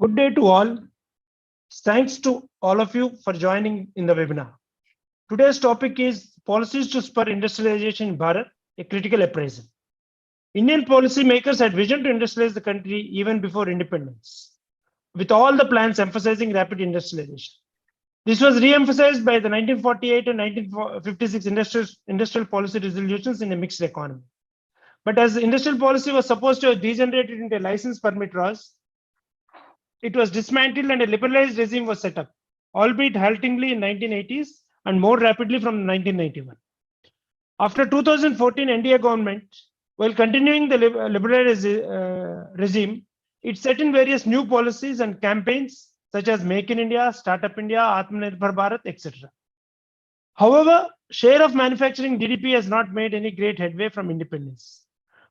Good day to all. Thanks to all of you for joining in the webinar. Today's topic is Policies to Spur Industrialization in Bharat, a critical appraisal. Indian policymakers had vision to industrialize the country even before independence, with all the plans emphasizing rapid industrialization. This was re-emphasized by the 1948 and 1956 industrial policy resolutions in a mixed economy. But as industrial policy was supposed to have degenerated into a license permit laws, it was dismantled and a liberalized regime was set up, albeit haltingly in 1980s and more rapidly from 1991. After 2014 NDA government, while continuing the liberalized regime, it set in various new policies and campaigns such as Make in India, Startup India, Atmanirbhar Bharat, etc. However, share of manufacturing GDP has not made any great headway from independence.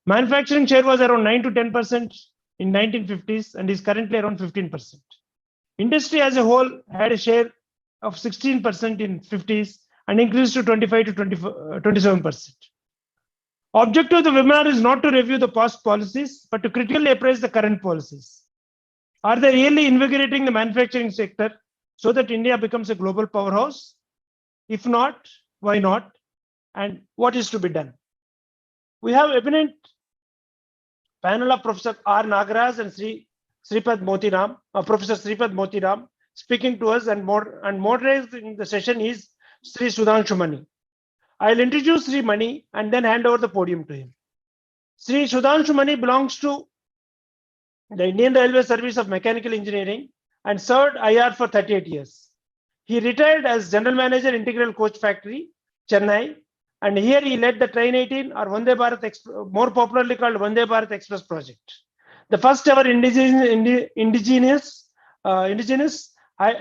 Manufacturing share was around 9 to 10% in 1950s and is currently around 15%. Industry as a whole had a share of 16% in 50s and increased to 25 to 27%. Objective of the webinar is not to review the past policies, but to critically appraise the current policies. Are they really invigorating the manufacturing sector so that India becomes a global powerhouse? If not, why not? And what is to be done? We have eminent panel of Professor R. Nagaraj and Sripad Motiram, Professor Sripad Motiram, speaking to us and moderating the session is Sri Sudhanshu Mani. I'll introduce Sri Mani and then hand over the podium to him. Sri Sudhanshu Mani belongs to the Indian Railway Service of Mechanical Engineering and served IR for 38 years. He retired as General Manager, Integral Coach Factory, Chennai, and here he led the Train 18 or Vande Bharat, more popularly called Vande Bharat Express project, the first ever indigenous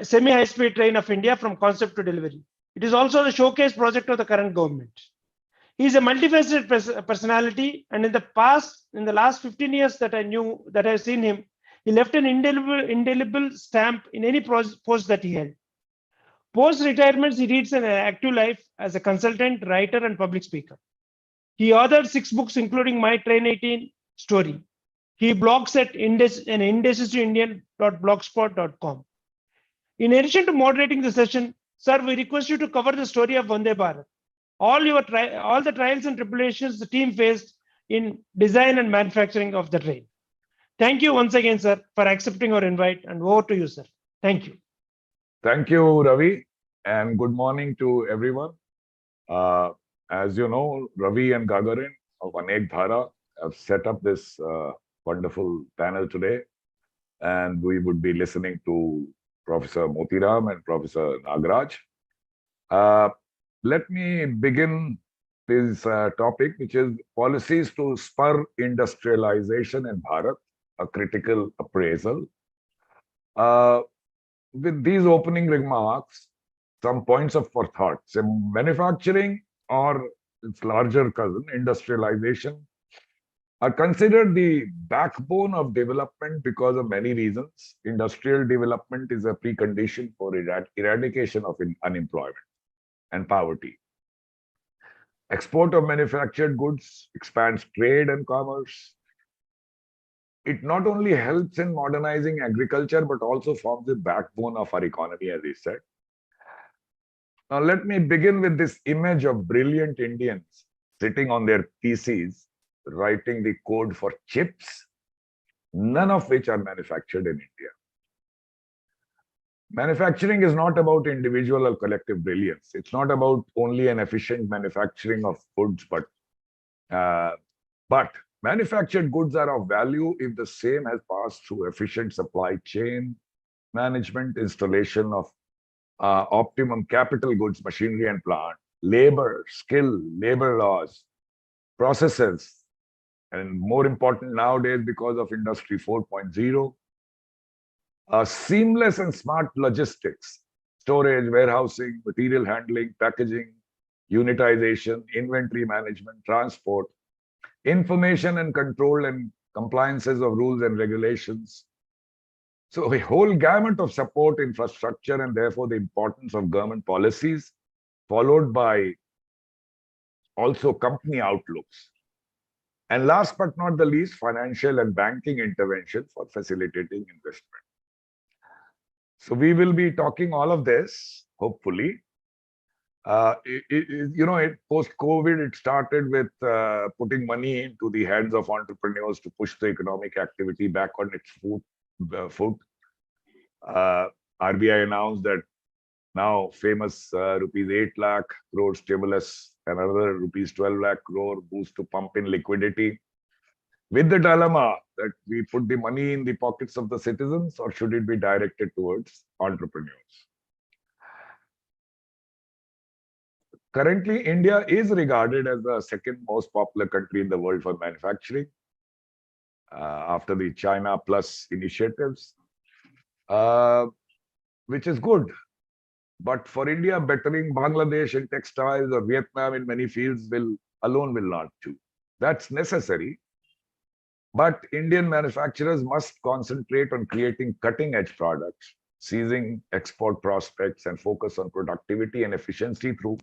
semi-high-speed train of India from concept to delivery. It is also the showcase project of the current government. He is a multifaceted personality, and in the last 15 years that I've seen him, he left an indelible stamp in any post that he held. Post-retirement, he leads an active life as a consultant, writer, and public speaker. He authored 6 books, including My Train 18 Story. He blogs at indecisiveIndian.blogspot.com. In addition to moderating the session, sir, we request you to cover the story of Vande Bharat. All the trials and tribulations the team faced in design and manufacturing of the train. Thank you once again, sir, for accepting our invite, and over to you, sir. Thank you. Thank you, Ravi, and good morning to everyone. As you know, Ravi and Gagarin of Anekdhara have set up this wonderful panel today, and we would be listening to Professor Motiram and Professor Nagaraj. Let me begin this topic, which is Policies to Spur Industrialization in Bharat, a critical appraisal. With these opening remarks, some points for thought. So manufacturing or its larger cousin, industrialization, are considered the backbone of development because of many reasons. Industrial development is a precondition for eradication of unemployment and poverty. Export of manufactured goods expands trade and commerce. It not only helps in modernizing agriculture, but also forms the backbone of our economy, as he said. Now, let me begin with this image of brilliant Indians sitting on their PCs, writing the code for chips, none of which are manufactured in India. Manufacturing is not about individual or collective brilliance. It's not about only an efficient manufacturing of goods, but manufactured goods are of value if the same has passed through efficient supply chain management, installation of optimum capital goods, machinery and plant, labor, skill, labor laws, processes, and more important nowadays because of Industry 4.0, seamless and smart logistics, storage, warehousing, material handling, packaging, unitization, inventory management, transport, information and control and compliances of rules and regulations. So a whole gamut of support infrastructure, and therefore the importance of government policies, followed by also company outlooks. And last but not the least, financial and banking intervention for facilitating investment. So we will be talking all of this, hopefully. Post-COVID, it started with putting money into the hands of entrepreneurs to push the economic activity back on its foot. RBI announced that now famous rupees 8 lakh crore stimulus, another rupees 12 lakh crore boost to pump in liquidity, with the dilemma that we put the money in the pockets of the citizens or should it be directed towards entrepreneurs. Currently, India is regarded as the second most popular country in the world for manufacturing, after the China Plus initiatives, which is good. But for India, bettering Bangladesh in textiles or Vietnam in many fields alone will not do. That's necessary. But Indian manufacturers must concentrate on creating cutting-edge products, seizing export prospects, and focus on productivity and efficiency through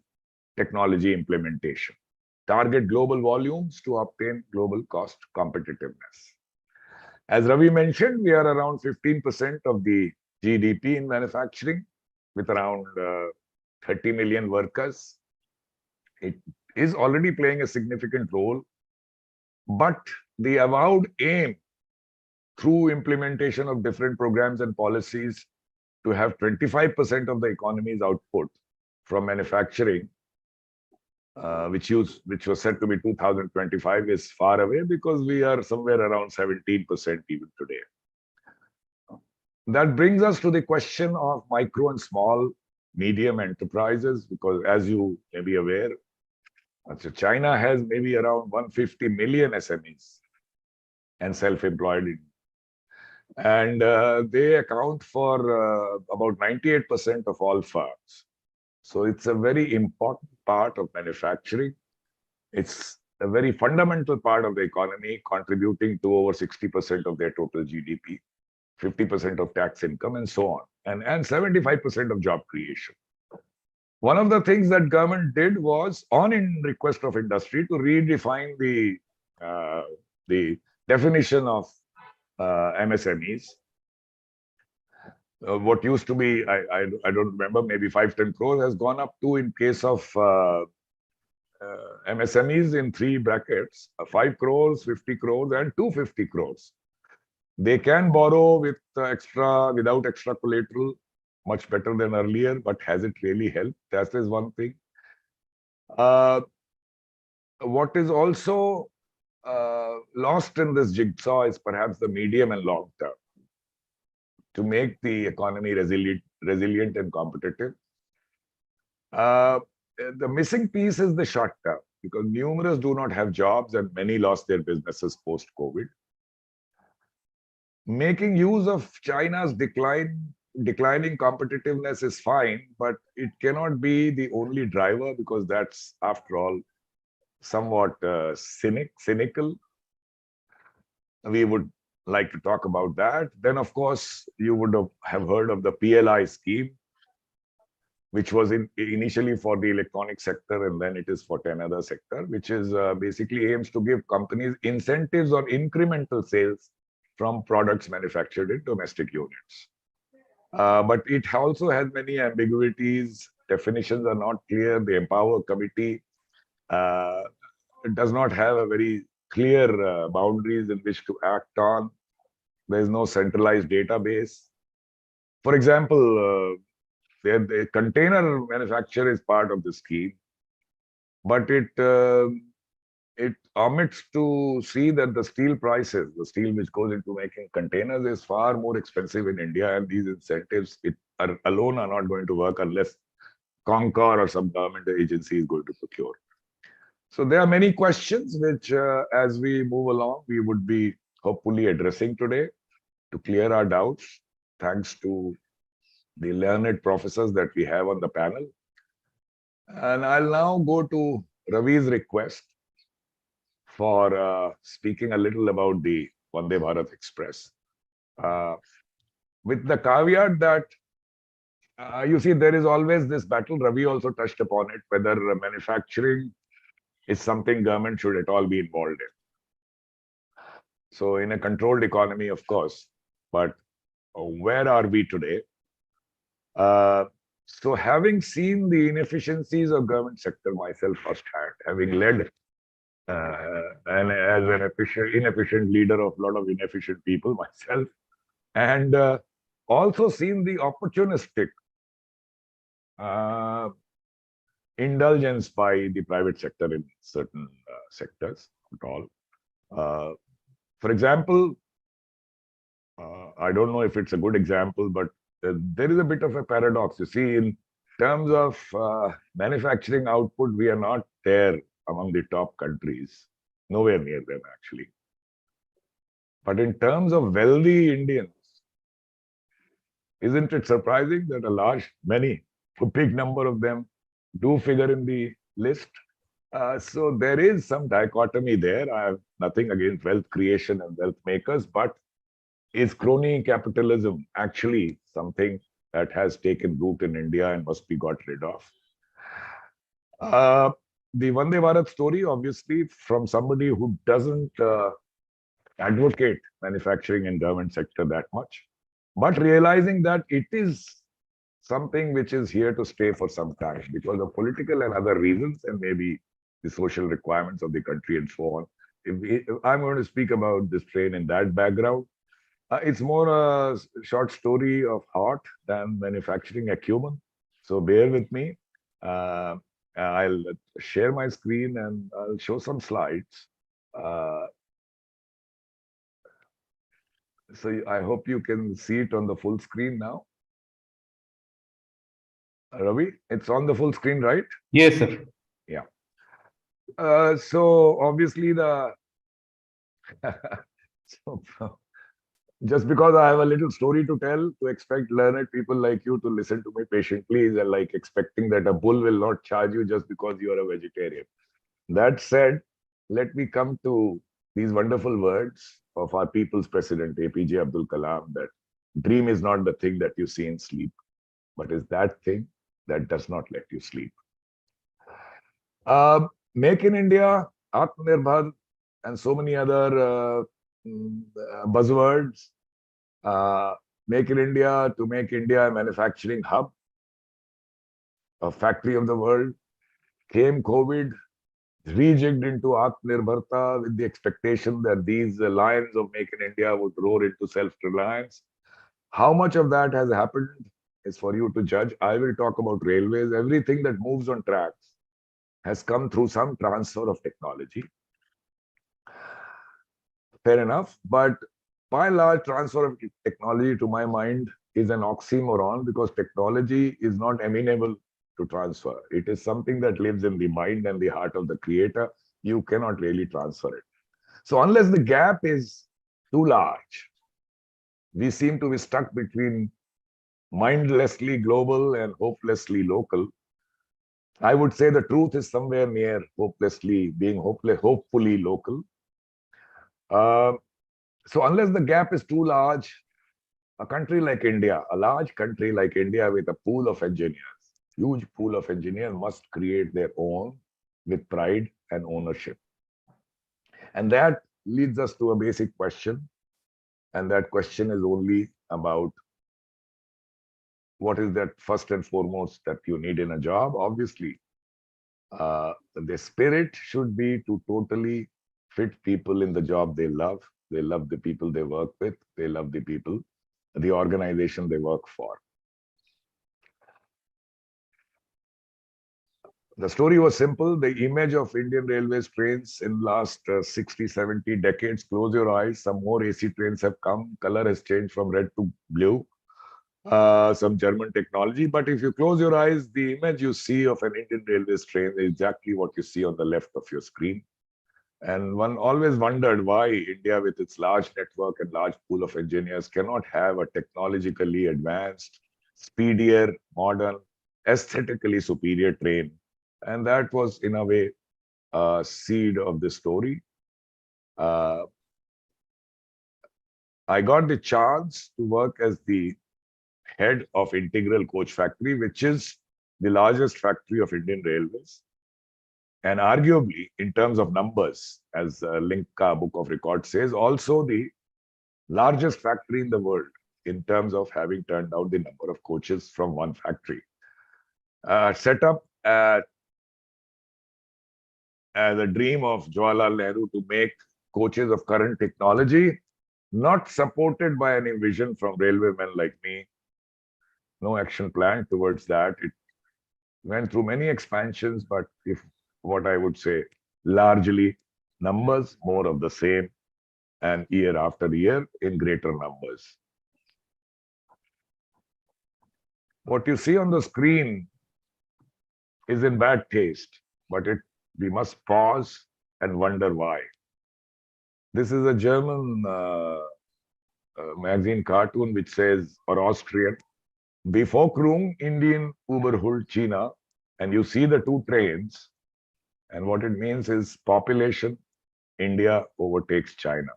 technology implementation. Target global volumes to obtain global cost competitiveness. As Ravi mentioned, we are around 15% of the GDP in manufacturing, with around 30 million workers. It is already playing a significant role, but the avowed aim through implementation of different programs and policies to have 25% of the economy's output from manufacturing, which was said to be 2025, is far away because we are somewhere around 17% even today. That brings us to the question of micro and small, medium enterprises, because as you may be aware, China has maybe around 150 million SMEs and self-employed, and they account for about 98% of all firms. So it's a very important part of manufacturing. It's a very fundamental part of the economy, contributing to over 60% of their total GDP, 50% of tax income, and so on, and 75% of job creation. One of the things that government did was, in request of industry, to redefine the definition of MSMEs. What used to be, I don't remember, maybe 5-10 crores has gone up to, in case of MSMEs, in three brackets: 5 crores, 50 crores, and 250 crores. They can borrow without extra collateral, much better than earlier, but has it really helped? That is one thing. What is also lost in this jigsaw is perhaps the medium and long term, to make the economy resilient and competitive. The missing piece is the short term, because numerous do not have jobs and many lost their businesses post-COVID. Making use of China's declining competitiveness is fine, but it cannot be the only driver, because that's, after all, somewhat cynical. We would like to talk about that. Then, of course, you would have heard of the PLI scheme, which was initially for the electronic sector, and then it is for 10 other sector, which is basically aims to give companies incentives on incremental sales from products manufactured in domestic units. But it also has many ambiguities. Definitions are not clear. The Empower Committee does not have a very clear boundaries in which to act on. There is no centralized database. For example, the container manufacture is part of the scheme, but it omits to see that the steel prices, the steel which goes into making containers, is far more expensive in India, and these incentives alone are not going to work unless Concor or some government agency is going to procure. So there are many questions which, as we move along, we would be hopefully addressing today to clear our doubts, thanks to the learned professors that we have on the panel. And I'll now go to Ravi's request for speaking a little about the Vande Bharat Express, with the caveat that you see, there is always this battle. Ravi also touched upon it, whether manufacturing is something government should at all be involved in. So in a controlled economy, of course, but where are we today? So having seen the inefficiencies of government sector myself firsthand, having led and as an inefficient leader of a lot of inefficient people myself, and also seen the opportunistic uh, indulgence by the private sector in certain sectors at all. For example, I don't know if it's a good example, but there is a bit of a paradox. You see, in terms of manufacturing output, we are not there among the top countries, nowhere near them actually. But in terms of wealthy Indians, isn't it surprising that a big number of them do figure in the list? So there is some dichotomy there. I have nothing against wealth creation and wealth makers, but is crony capitalism actually something that has taken root in India and must be got rid of? The Vande Bharat story, obviously, from somebody who doesn't advocate manufacturing and government sector that much, but realizing that it is something which is here to stay for some time because of political and other reasons, and maybe the social requirements of the country and so on. If I'm going to speak about this train in that background, it's more a short story of heart than manufacturing acumen. So bear with me. I'll share my screen and I'll show some slides. So I hope you can see it on the full screen now. Ravi, it's on the full screen, right? Yes, sir. Yeah. So obviously so, just because I have a little story to tell, to expect learned people like you to listen to me patiently is like expecting that a bull will not charge you just because you are a vegetarian. That said, let me come to these wonderful words of our people's president, APJ Abdul Kalam, that dream is not the thing that you see in sleep, but is that thing that does not let you sleep. Make in India, Atmanirbhar, and so many other buzzwords. Make in India to make India a manufacturing hub, a factory of the world. Came COVID, rejigged into Atmanirbharta with the expectation that these lions of Make in India would roar into self-reliance. How much of that has happened is for you to judge. I will talk about railways. Everything that moves on tracks has come through some transfer of technology. Fair enough. But by and large, transfer of technology, to my mind, is an oxymoron because technology is not amenable to transfer. It is something that lives in the mind and the heart of the creator. You cannot really transfer it. So unless the gap is too large, we seem to be stuck between mindlessly global and hopelessly local. I would say the truth is somewhere near hopefully local. So unless the gap is too large, a country like India, a large country like India with a pool of engineers, huge pool of engineers, must create their own with pride and ownership. And that leads us to a basic question. And that question is only about what is that first and foremost that you need in a job? Obviously, the spirit should be to totally fit people in the job they love. They love the people they work with. They love the people, the organization they work for. The story was simple. The image of Indian Railways trains in last 60, 70 decades, close your eyes, some more AC trains have come. Color has changed from red to blue. Some German technology. But if you close your eyes, the image you see of an Indian Railways train is exactly what you see on the left of your screen. And one always wondered why India, with its large network and large pool of engineers, cannot have a technologically advanced, speedier, modern, aesthetically superior train. And that was, in a way, a seed of the story. I got the chance to work as the head of Integral Coach Factory, which is the largest factory of Indian Railways. And arguably, in terms of numbers, as Linka Book of Records says, also the largest factory in the world in terms of having turned out the number of coaches from one factory. Set up as a dream of Jawaharlal Nehru to make coaches of current technology, not supported by any vision from railway men like me. No action plan towards that. It went through many expansions, but if what I would say, largely numbers, more of the same, and year after year in greater numbers. What you see on the screen is in bad taste, but we must pause and wonder why. This is a German magazine cartoon which says, or Austrian, Bevölkerung Indien überholt China, and you see the two trains, and what it means is population, India overtakes China.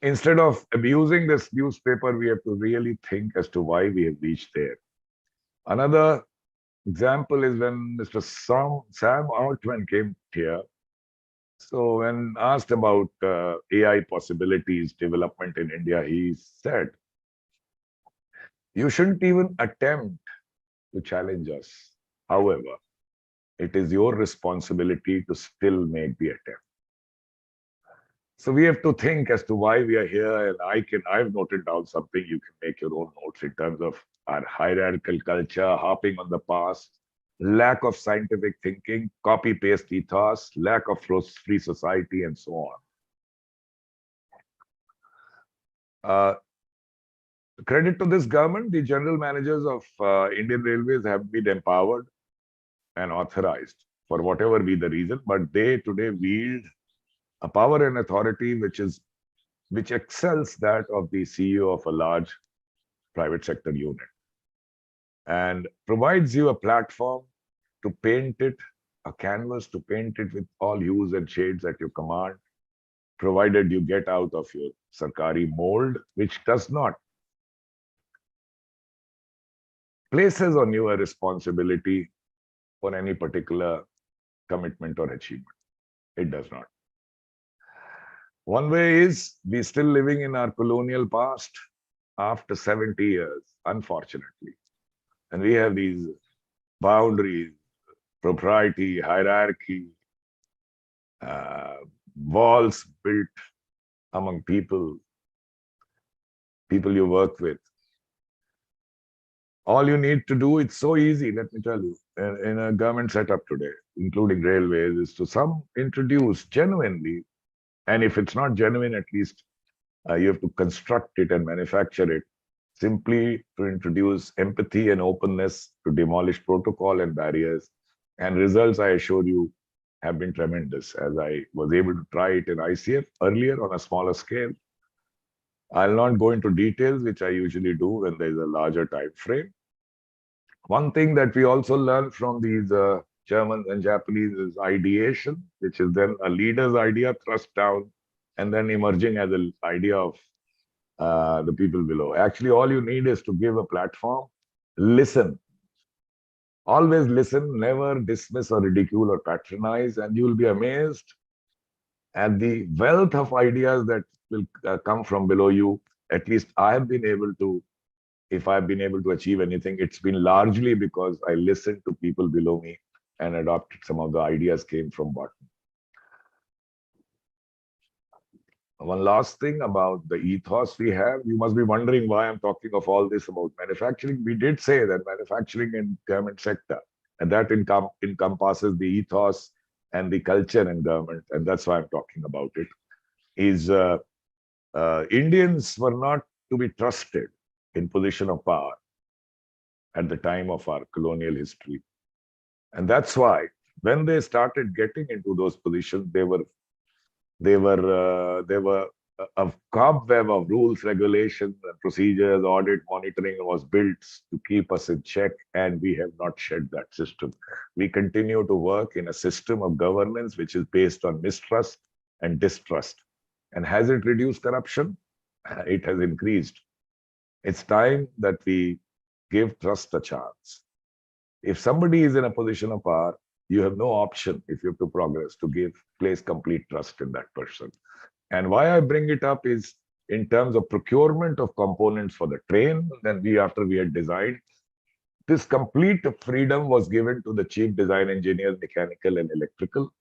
Instead of abusing this newspaper, we have to really think as to why we have reached there. Another example is when Mr. Sam Altman came here. So when asked about AI possibilities, development in India, he said, you shouldn't even attempt to challenge us. However, it is your responsibility to still make the attempt. So we have to think as to why we are here, and I've noted down something. You can make your own notes in terms of our hierarchical culture, harping on the past, lack of scientific thinking, copy-paste ethos, lack of free society, and so on. Credit to this government, the general managers of Indian Railways have been empowered and authorized for whatever be the reason, but they today wield a power and authority which excels that of the CEO of a large private sector unit, and provides you a platform to paint it, a canvas to paint it with all hues and shades at your command, provided you get out of your Sarkari mold, which does not places on you a responsibility for any particular commitment or achievement. It does not. One way is we're still living in our colonial past after 70 years, unfortunately. And we have these boundaries, propriety, hierarchy, walls built among people you work with. All you need to do, it's so easy, let me tell you, in a government setup today, including railways, is to introduce genuinely, and if it's not genuine, at least you have to construct it and manufacture it, simply to introduce empathy and openness, to demolish protocol and barriers. And results, I assure you, have been tremendous, as I was able to try it in ICF earlier on a smaller scale. I'll not go into details, which I usually do when there's a larger time frame. One thing that we also learn from these Germans and Japanese is ideation, which is then a leader's idea thrust down and then emerging as an idea of the people below. Actually, all you need is to give a platform, listen. Always listen, never dismiss or ridicule or patronize, and you will be amazed at the wealth of ideas that will come from below you. At least I have been able to, if I've been able to achieve anything, it's been largely because I listened to people below me and adopted some of the ideas came from bottom. One last thing about the ethos we have, you must be wondering why I'm talking of all this about manufacturing. We did say that manufacturing in government sector, and that encompasses the ethos and the culture in government, and that's why I'm talking about it, is Indians were not to be trusted in position of power at the time of our colonial history. And that's why when they started getting into those positions, they were a cobweb of rules, regulations, and procedures, audit, monitoring was built to keep us in check, and we have not shed that system. We continue to work in a system of governance which is based on mistrust and distrust. And has it reduced corruption? It has increased. It's time that we give trust a chance. If somebody is in a position of power, you have no option, if you have to progress, to place complete trust in that person. And why I bring it up is in terms of procurement of components for the train. Then after we had designed, this complete freedom was given to the chief design engineer, mechanical and electrical.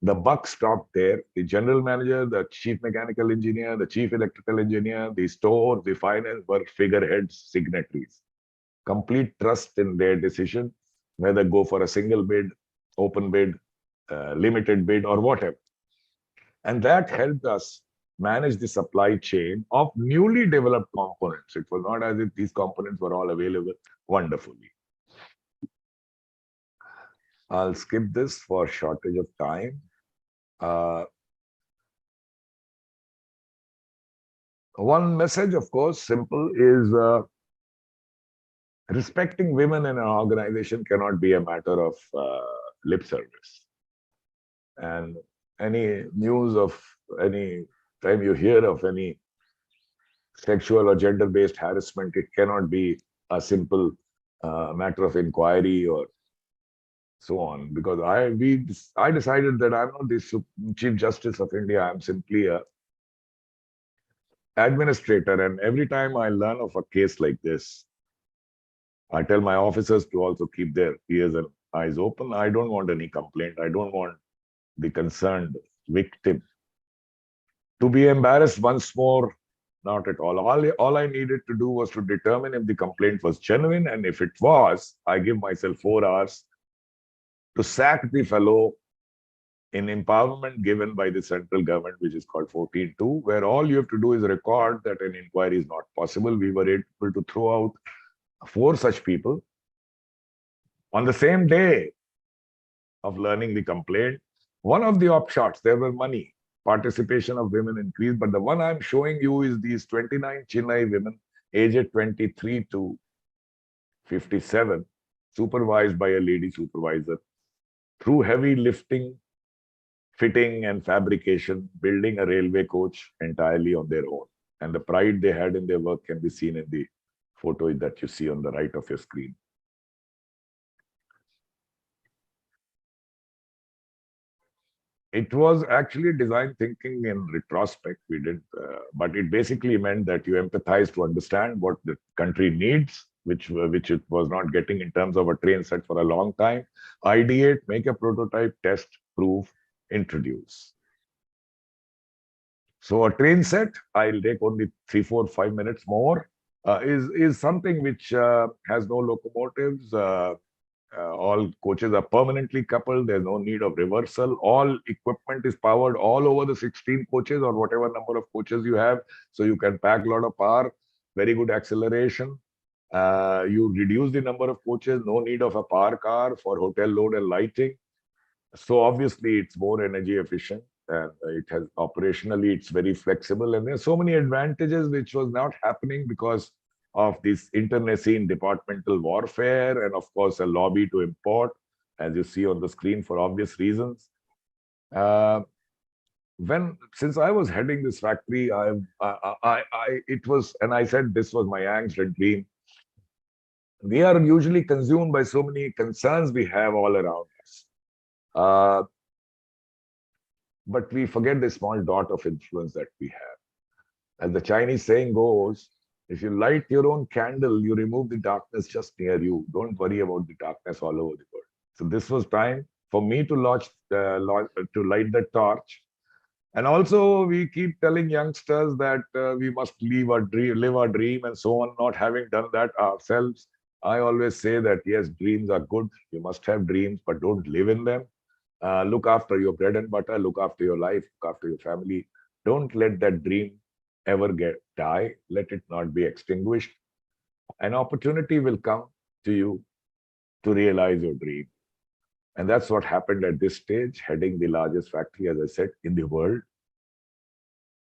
The buck stopped there. The general manager, the chief mechanical engineer, the chief electrical engineer, the store, the finance were figureheads, signatories. Complete trust in their decision, whether go for a single bid, open bid, limited bid, or whatever. And that helped us manage the supply chain of newly developed components. It was not as if these components were all available wonderfully. I'll skip this for shortage of time. One message, of course, simple, is respecting women in an organization cannot be a matter of lip service. And any news of any time you hear of any sexual or gender-based harassment, it cannot be a simple matter of inquiry or so on. Because I decided that I'm not the Chief Justice of India. I'm simply a administrator. And every time I learn of a case like this, I tell my officers to also keep their ears and eyes open. I don't want any complaint. I don't want the concerned victim to be embarrassed once more. Not at all. All I needed to do was to determine if the complaint was genuine. And if it was, I give myself 4 hours to sack the fellow in empowerment given by the central government, which is called 14.2, where all you have to do is record that an inquiry is not possible. We were able to throw out 4 such people. On the same day of learning the complaint, one of the upshots, there were money. Participation of women increased, but the one I'm showing you is these 29 Chennai women, aged 23 to 57, supervised by a lady supervisor, through heavy lifting, fitting and fabrication, building a railway coach entirely on their own. And the pride they had in their work can be seen in the photo that you see on the right of your screen. It was actually design thinking in retrospect. We did, but it basically meant that you empathize to understand what the country needs, which it was not getting in terms of a train set for a long time. Ideate, make a prototype, test, prove, introduce. So a train set, I'll take only 3, 4, 5 minutes more, is something which has no locomotives. All coaches are permanently coupled. There's no need of reversal. All equipment is powered all over the 16 coaches or whatever number of coaches you have. So you can pack a lot of power, very good acceleration. You reduce the number of coaches, no need of a power car for hotel load and lighting. So obviously it's more energy efficient, and it has operationally, it's very flexible. And there's so many advantages which was not happening because of this internecine departmental warfare, and of course a lobby to import, as you see on the screen, for obvious reasons. Since I was heading this factory, it was, and I said this was my angst and dream. We are usually consumed by so many concerns we have all around us. But we forget the small dot of influence that we have. As the Chinese saying goes, if you light your own candle, you remove the darkness just near you. Don't worry about the darkness all over the world. So this was time for me to light the torch. And also, we keep telling youngsters that we must live our dream, and so on. Not having done that ourselves, I always say that yes, dreams are good. You must have dreams, but don't live in them. Look after your bread and butter. Look after your life. Look after your family. Don't let that dream ever die. Let it not be extinguished. An opportunity will come to you to realize your dream. And that's what happened at this stage, heading the largest factory, as I said, in the world,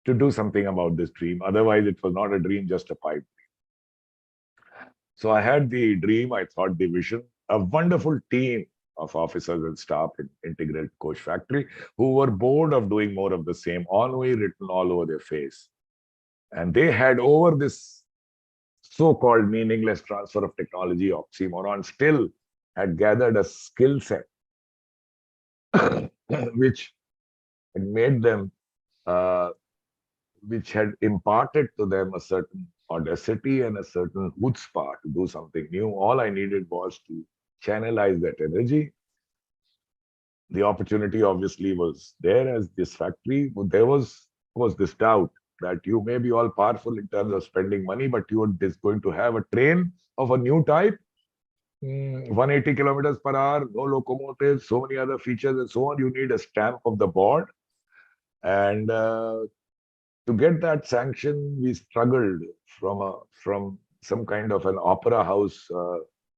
to do something about this dream. Otherwise, it was not a dream, just a pipe dream. So I had the dream, I thought the vision, a wonderful team of officers and staff in Integrated Coach Factory who were bored of doing more of the same, ennui written all over their face. And they had, over this so-called meaningless transfer of technology, oxymoron, still had gathered a skill set which had made them which had imparted to them a certain audacity and a certain chutzpah to do something new. All I needed was to channelize that energy. The opportunity obviously was there as this factory, but there was this doubt that you may be all powerful in terms of spending money, but you are just going to have a train of a new type, 180 kilometers per hour, no locomotives, so many other features and so on. You need a stamp of the board. And to get that sanction, we struggled from some kind of an opera house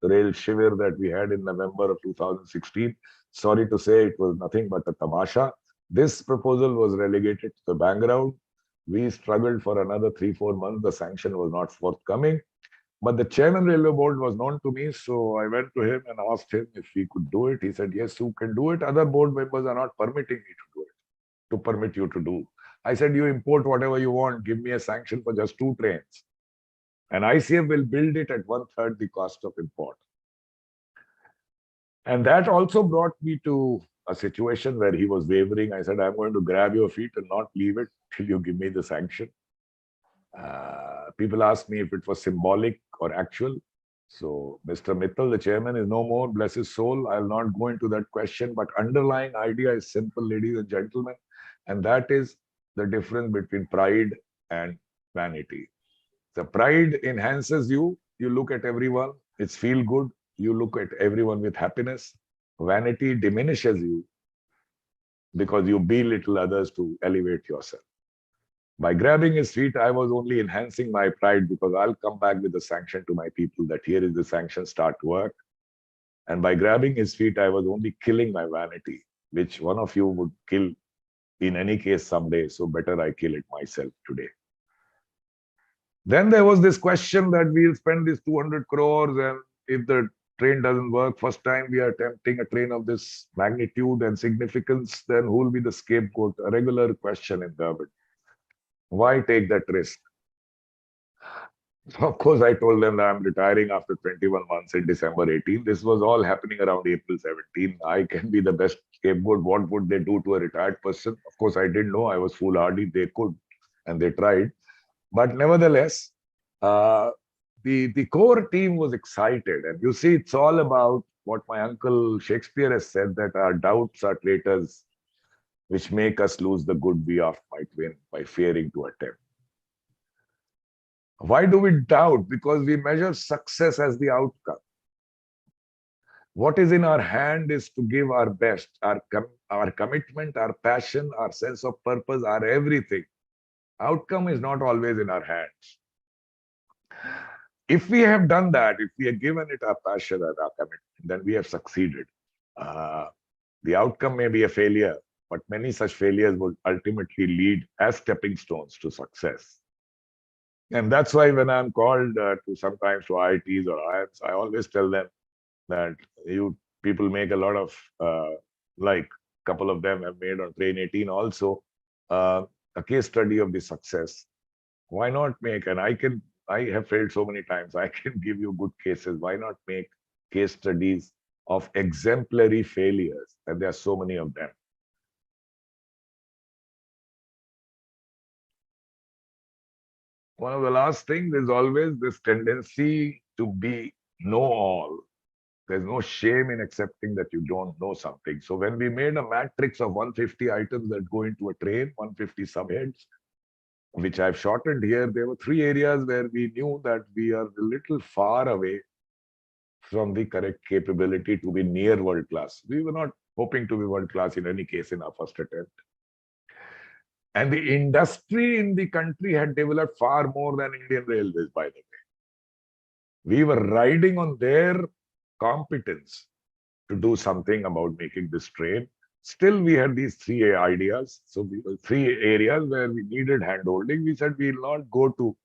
rail shiver that we had in November of 2016. Sorry to say, it was nothing but a tamasha. This proposal was relegated to the background. We struggled for another 3-4 months. The sanction was not forthcoming. But the chairman railway board was known to me, so I went to him and asked him if he could do it. He said, yes, you can do it. Other board members are not permitting me to do it, to permit you to do. I said, you import whatever you want. Give me a sanction for just 2 trains. And ICF will build it at 1/3 the cost of import. And that also brought me to a situation where he was wavering. I said, I'm going to grab your feet and not leave it till you give me the sanction. People asked me if it was symbolic or actual. So Mr. Mittal, the chairman, is no more, bless his soul. I'll not go into that question, but underlying idea is simple, ladies and gentlemen, and that is the difference between pride and vanity. The pride enhances you. You look at everyone, it's feel good. You look at everyone with happiness. Vanity diminishes you because you belittle others to elevate yourself. By grabbing his feet, I was only enhancing my pride because I'll come back with the sanction to my people that here is the sanction, start work. And by grabbing his feet, I was only killing my vanity, which one of you would kill in any case someday. So better I kill it myself today. Then there was this question that we'll spend this 200 crores and if the train doesn't work, first time we are attempting a train of this magnitude and significance, then who will be the scapegoat? A regular question in government. Why take that risk? Of course, I told them that I'm retiring after 21 months in December 18. This was all happening around April 17. I can be the best scapegoat. What would they do to a retired person? Of course, I didn't know. I was foolhardy. They could, and they tried. But nevertheless, the core team was excited. And you see, it's all about what my uncle Shakespeare has said, that our doubts are traitors, which make us lose the good we oft might win by fearing to attempt. Why do we doubt? Because we measure success as the outcome. What is in our hand is to give our best, our commitment, our passion, our sense of purpose, our everything. Outcome is not always in our hands. If we have done that, if we have given it our passion and our commitment, then we have succeeded. The outcome may be a failure, but many such failures would ultimately lead as stepping stones to success. And that's why when I'm called to sometimes to IITs or IIMs, I always tell them that you people make a lot of, like a couple of them have made on Train 18 also, a case study of the success. Why not make, and I have failed so many times, I can give you good cases. Why not make case studies of exemplary failures? And there are so many of them. One of the last things is always this tendency to be know-all. There's no shame in accepting that you don't know something. So when we made a matrix of 150 items that go into a train, 150 subheads, which I've shortened here, there were 3 areas where we knew that we are a little far away from the correct capability to be near world class. We were not hoping to be world class in any case in our first attempt. And the industry in the country had developed far more than Indian Railways, by the way. We were riding on their competence to do something about making this train. Still, we had these 3 ideas. So we were 3 areas where we needed handholding. We said we'll not go to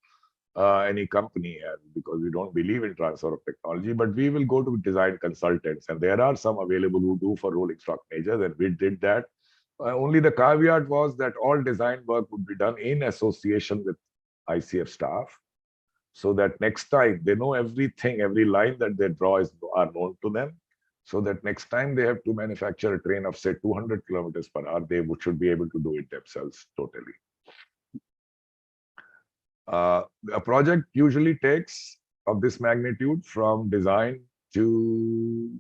any company because we don't believe in transfer of technology, but we will go to design consultants. And there are some available who do for rolling stock majors, and we did that. Only the caveat was that all design work would be done in association with ICF staff, so that next time they know everything, every line that they draw are known to them, so that next time they have to manufacture a train of, say, 200 kilometers per hour, they should be able to do it themselves totally. A project usually takes of this magnitude from design to,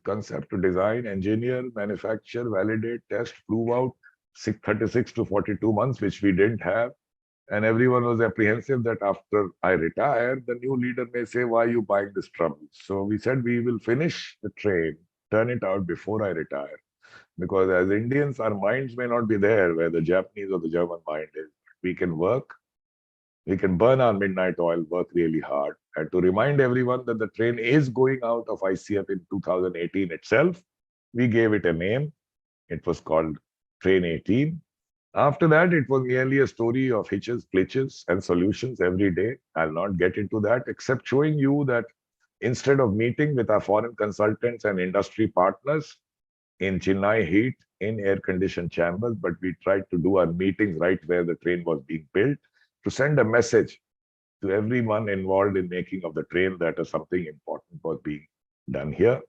concept to design, engineer, manufacture, validate, test, prove out, 36 to 42 months, which we didn't have. And everyone was apprehensive that after I retire, the new leader may say, why are you buying this trouble? So we said we will finish the train, turn it out before I retire. Because as Indians, our minds may not be there where the Japanese or the German mind is. We can work, we can burn our midnight oil, work really hard. And to remind everyone that the train is going out of ICF in 2018 itself, we gave it a name. It was called Train 18. After that, it was merely a story of hitches, glitches, and solutions every day. I'll not get into that, except showing you that instead of meeting with our foreign consultants and industry partners in Chennai heat, in air-conditioned chambers, but we tried to do our meetings right where the train was being built to send a message to everyone involved in making of the train that something important was being done here.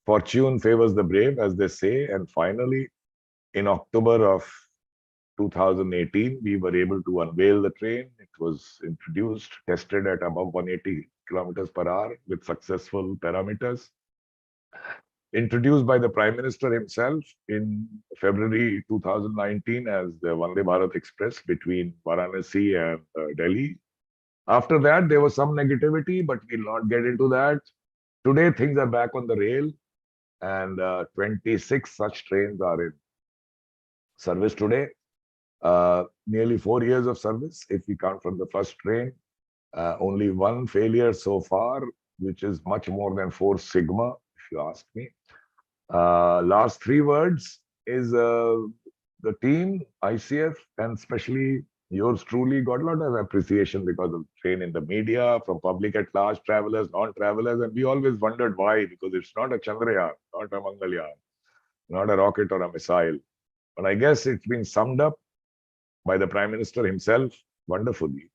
Fortune favors the brave, as they say, and finally, in October of 2018, we were able to unveil the train. It was introduced, tested at above 180 kilometers per hour with successful parameters. Introduced by the Prime Minister himself in February 2019 as the Vande Bharat Express between Varanasi and Delhi. After that, there was some negativity, but we'll not get into that. Today, things are back on the rail, and 26 such trains are in service today. Nearly 4 years of service, if we count from the first train. Only one failure so far, which is much more than 4 sigma, if you ask me. Last 3 words is the team, ICF, and especially yours truly got a lot of appreciation because of the train in the media, from public at large, travelers, non-travelers, and we always wondered why, because it's not a Chandrayaan, not a Mangalyaan, not a rocket or a missile. But I guess it's been summed up by the Prime Minister himself wonderfully.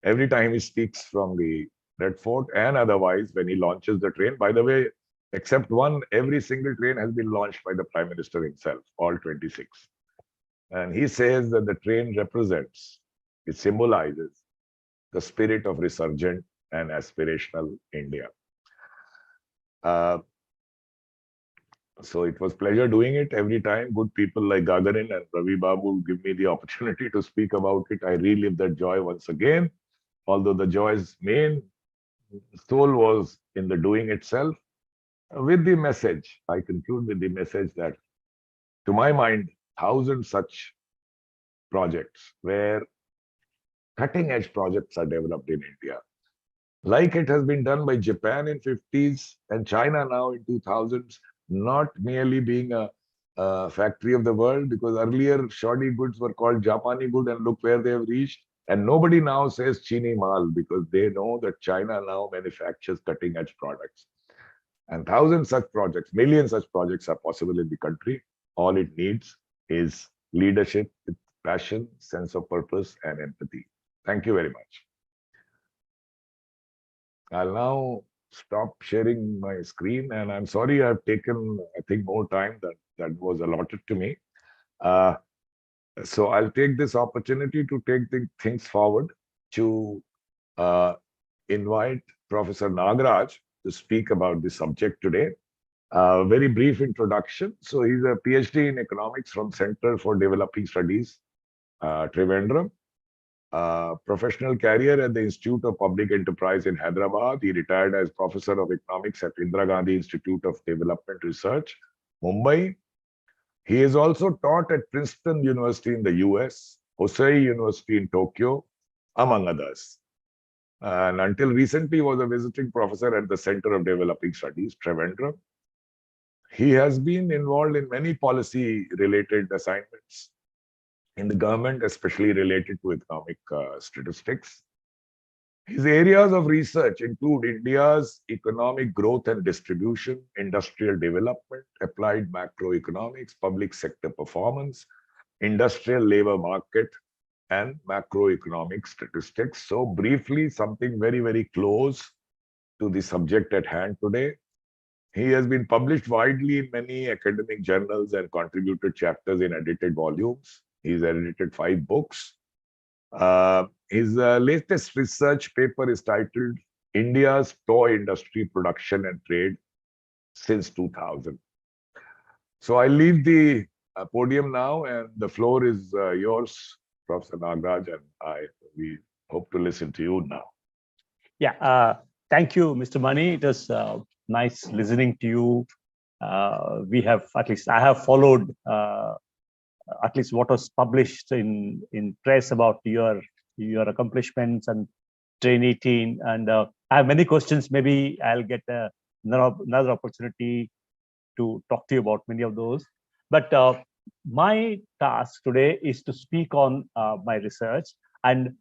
Every time he speaks from the Red Fort and otherwise when he launches the train, by the way, except one, every single train has been launched by the Prime Minister himself, all 26. And he says that the train represents, it symbolizes the spirit of resurgent and aspirational India. So it was pleasure doing it every time. Good people like Gagarin and Ravi Babu give me the opportunity to speak about it. I relive that joy once again, although the joy's main soul was in the doing itself. With the message, I conclude with the message that, to my mind, 1,000 such projects where cutting-edge projects are developed in India, like it has been done by Japan in 50s and China now in 2000s, not merely being a factory of the world, because earlier shoddy goods were called Japani good, and look where they have reached. And nobody now says Chini Mal because they know that China now manufactures cutting-edge products. And 1,000 such projects, million such projects are possible in the country. All it needs is leadership with passion, sense of purpose, and empathy. Thank you very much. I'll now stop sharing my screen, and I'm sorry I've taken, I think, more time that was allotted to me. So I'll take this opportunity to take the things forward to invite Professor Nagaraj to speak about this subject today. Very brief introduction. So he's a PhD in economics from Center for Developing Studies, Trivandrum. Professional career at the Institute of Public Enterprise in Hyderabad. He retired as Professor of Economics at Indira Gandhi Institute of Development Research, Mumbai. He is also taught at Princeton University in the US, Hosei University in Tokyo, among others. And until recently was a visiting professor at the Center of Developing Studies, Trivandrum. He has been involved in many policy-related assignments in the government, especially related to economic statistics. His areas of research include India's economic growth and distribution, industrial development, applied macroeconomics, public sector performance, industrial labor market, and macroeconomic statistics. So briefly, something very, very close to the subject at hand today. He has been published widely in many academic journals and contributed chapters in edited volumes. He's edited 5 books. His latest research paper is titled India's Toy Industry Production and Trade since 2000. So I leave the podium now, and the floor is yours, Professor Nagaraj, and we hope to listen to you now. Yeah, thank you, Mr. Mani. It was nice listening to you. We have, at least I have followed at least what was published in press about your accomplishments and Train 18. And I have many questions. Maybe I'll get another opportunity to talk to you about many of those. But my task today is to speak on my research, and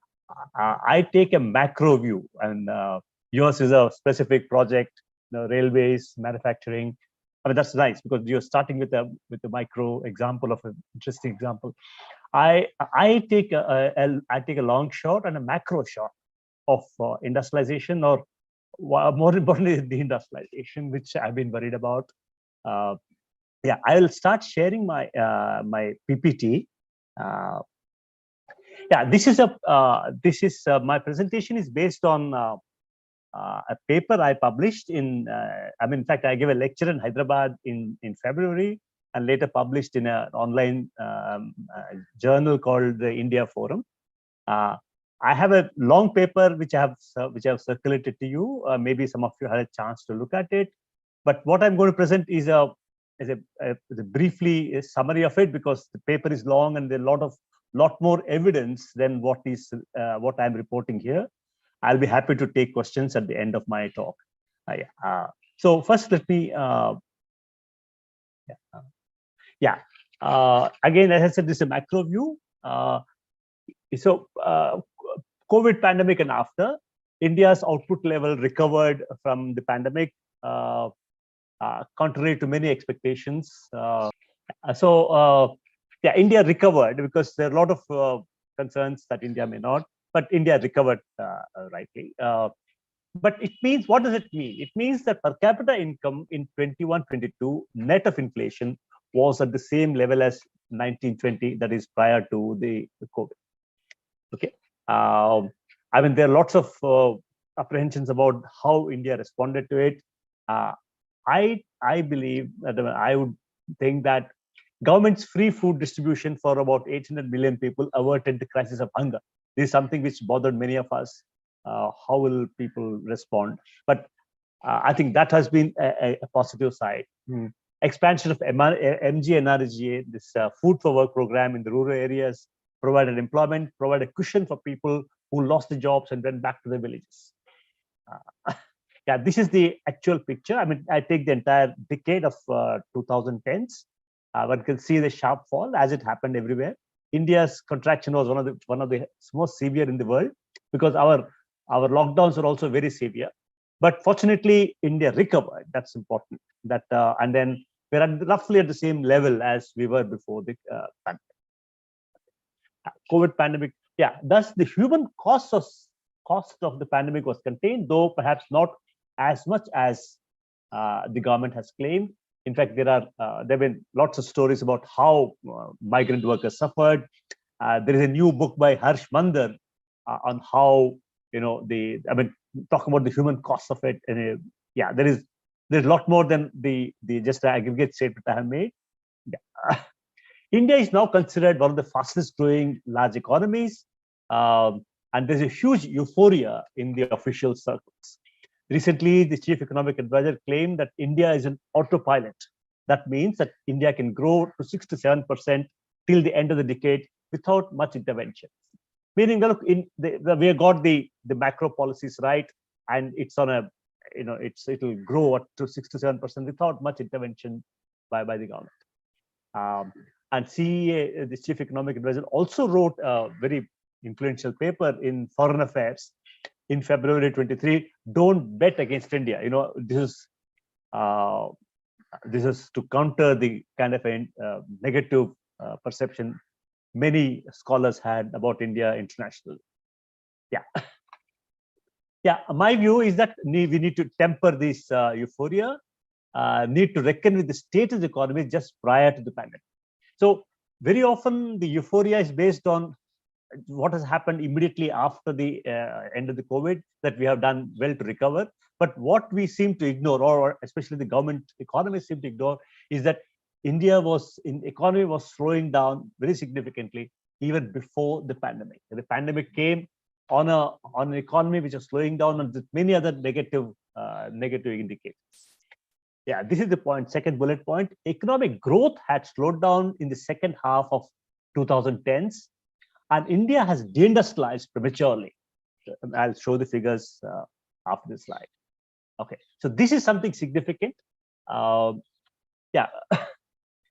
I take a macro view, and yours is a specific project, railways, manufacturing. I mean, that's nice because you're starting with a micro example of an interesting example. I take a long shot and a macro shot of industrialization, or more importantly, the industrialization, which I've been worried about. Yeah, I will start sharing my my PPT. Yeah, this is my presentation is based on a paper I published in. I mean, in fact, I gave a lecture in Hyderabad in February, and later published in an online journal called the India Forum. I have a long paper which I have circulated to you. Maybe some of you had a chance to look at it. But what I'm going to present is a briefly a summary of it, because the paper is long and there are a lot more evidence than what I'm reporting here. I'll be happy to take questions at the end of my talk. So first, let me. Again, as I said, this is a macro view. COVID pandemic and after, India's output level recovered from the pandemic, contrary to many expectations. India recovered because there are a lot of concerns that India may not, but India recovered rightly. But it means, what does it mean? It means that per capita income in 21-22 net of inflation was at the same level as 1920, that is prior to the COVID. Okay. I mean, there are lots of apprehensions about how India responded to it. I believe that I would think that government's free food distribution for about 800 million people averted the crisis of hunger. This is something which bothered many of us. How will people respond? But I think that has been a positive side. Expansion of MGNRGA, this food for work program in the rural areas, provided employment, provided cushion for people who lost their jobs and went back to their villages. Yeah, this is the actual picture. I mean, I take the entire decade of 2010s. One can see the sharp fall as it happened everywhere. India's contraction was one of the most severe in the world, because our lockdowns were also very severe. But fortunately, India recovered. That's important. And then we're roughly at the same level as we were before the pandemic. COVID pandemic. Yeah, thus the human cost of the pandemic was contained, though perhaps not as much as the government has claimed. In fact, there have been lots of stories about how migrant workers suffered. There is a new book by Harsh Mandar on how, talk about the human cost of it. And yeah, there's a lot more than the just aggregate statement I have made. Yeah. India is now considered one of the fastest growing large economies, and there's a huge euphoria in the official circles. Recently, the chief economic advisor claimed that India is an autopilot. That means that India can grow to 6 to 7% till the end of the decade without much intervention. Meaning, look, we have got the macro policies right, and it's on a, it'll grow up to 6 to 7% without much intervention by the government. And CEA, the chief economic advisor, also wrote a very influential paper in Foreign Affairs in February 23. Don't bet against India. This is to counter the kind of a negative perception many scholars had about India internationally. Yeah. Yeah, my view is that we need to temper this euphoria, need to reckon with the state of the economy just prior to the pandemic. So very often the euphoria is based on what has happened immediately after the end of the COVID, that we have done well to recover. But what we seem to ignore, or especially the government economists seem to ignore, is that economy was slowing down very significantly even before the pandemic. The pandemic came on an economy which was slowing down, and with many other negative indicators. Yeah, this is the point. Second bullet point: economic growth had slowed down in the second half of 2010s, and India has deindustrialized prematurely. I'll show the figures after this slide. Okay, so this is something significant. Yeah,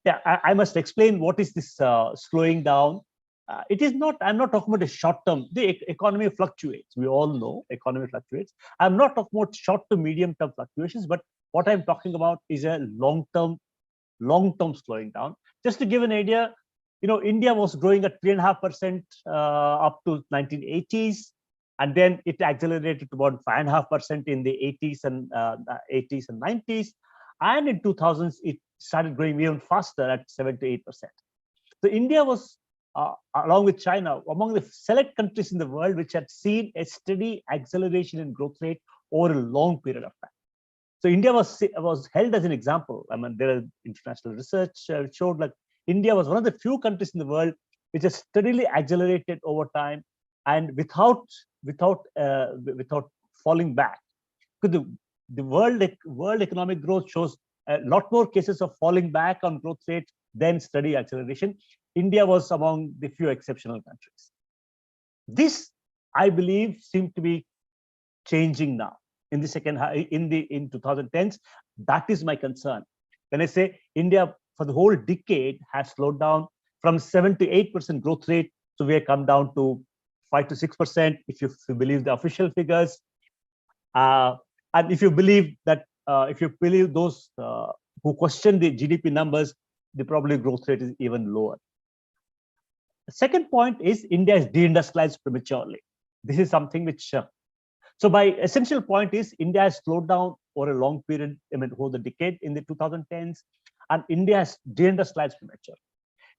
yeah. I must explain what is this slowing down. It is not. I'm not talking about a short term. The economy fluctuates. We all know economy fluctuates. I'm not talking about short to medium term fluctuations, but what I'm talking about is a long term slowing down. Just to give an idea, India was growing at 3.5% up to 1980s, and then it accelerated to about 5.5% in the 80s and 90s, and in 2000s it started growing even faster at 7 to 8%. So India was, along with China, among the select countries in the world which had seen a steady acceleration in growth rate over a long period of time. So India was held as an example. I mean, there are international research showed that India was one of the few countries in the world which has steadily accelerated over time, and without falling back. Because the world economic growth shows a lot more cases of falling back on growth rate than steady acceleration. India was among the few exceptional countries. This, I believe, seems to be changing now in the second half, in 2010s. That is my concern. When I say India for the whole decade has slowed down from 7 to 8% growth rate, so we have come down to 5 to 6%, if you believe the official figures, and if you believe that, if you believe those who question the GDP numbers, the probably growth rate is even lower. The second point is India is deindustrialized prematurely. This is something which, so my essential point is India has slowed down over a long period, I mean, over the decade in the 2010s, and India has deindustrialized prematurely.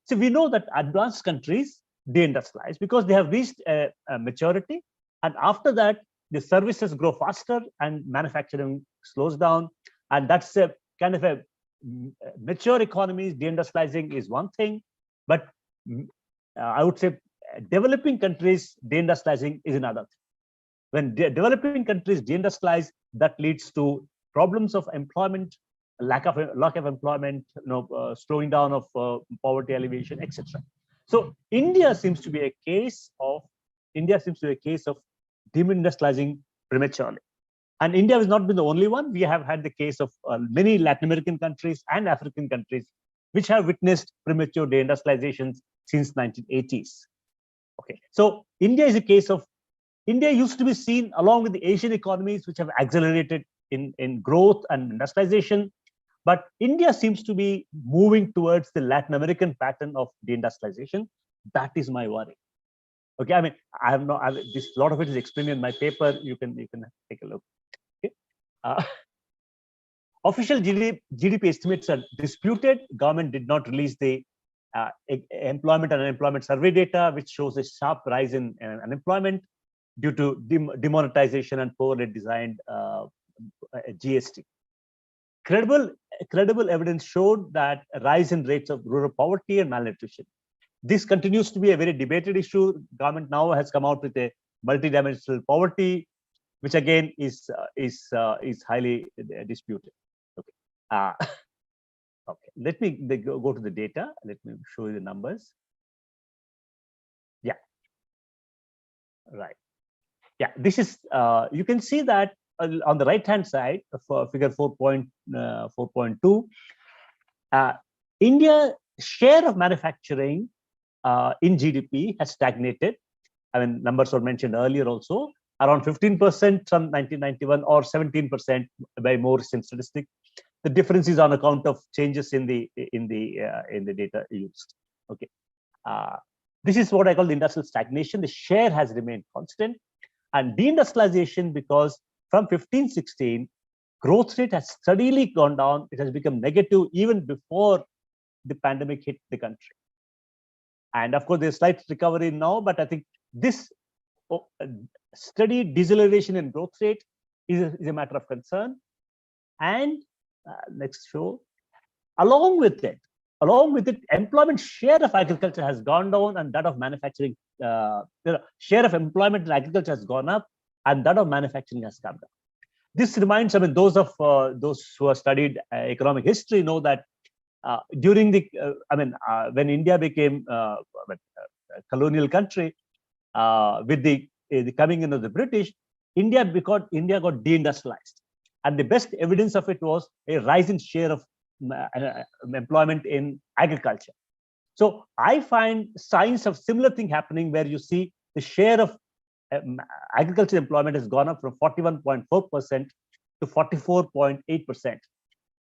So we know that advanced countries deindustrialize because they have reached a maturity, and after that, the services grow faster and manufacturing slows down, and that's a kind of a mature economies. Deindustrializing is one thing, but I would say developing countries deindustrializing is another thing. When developing countries deindustrialize, that leads to problems of employment, lack of employment, slowing down of poverty alleviation, etc. So India seems to be a case of deindustrializing prematurely. And India has not been the only one. We have had the case of many Latin American countries and African countries which have witnessed premature deindustrialization since 1980s. Okay, so India is a case of, India used to be seen along with the Asian economies which have accelerated in growth and industrialization, but India seems to be moving towards the Latin American pattern of deindustrialization. That is my worry. Okay, I mean, a lot of it is explained in my paper. You can take a look. Okay. Official GDP estimates are disputed. Government did not release the employment and unemployment survey data, which shows a sharp rise in unemployment due to demonetization and poorly designed GST. Credible evidence showed that a rise in rates of rural poverty and malnutrition. This continues to be a very debated issue. Government now has come out with a multidimensional poverty, which again is highly disputed. Okay. Okay. Let me go to the data. Let me show you the numbers. Yeah. Right. Yeah. This is you can see that on the right hand side for figure 4.2, India share of manufacturing in GDP has stagnated. I mean, numbers were mentioned earlier also, around 15% from 1991 or 17% by more recent statistic. The difference is on account of changes in the data used. Okay, this is what I call the industrial stagnation. The share has remained constant, and deindustrialization, because from 15-16, growth rate has steadily gone down. It has become negative even before the pandemic hit the country. And of course, there's slight recovery now, but I think this steady deceleration in growth rate is a matter of concern. And next show, along with it, employment share of agriculture has gone down, and that of manufacturing, share of employment in agriculture has gone up, and that of manufacturing has come down. This reminds, those who have studied economic history know that during the, when India became a colonial country, with the coming in of the British, India got deindustrialized, and the best evidence of it was a rising share of employment in agriculture. So I find signs of similar thing happening, where you see the share of agriculture employment has gone up from 41.4% to 44.8%.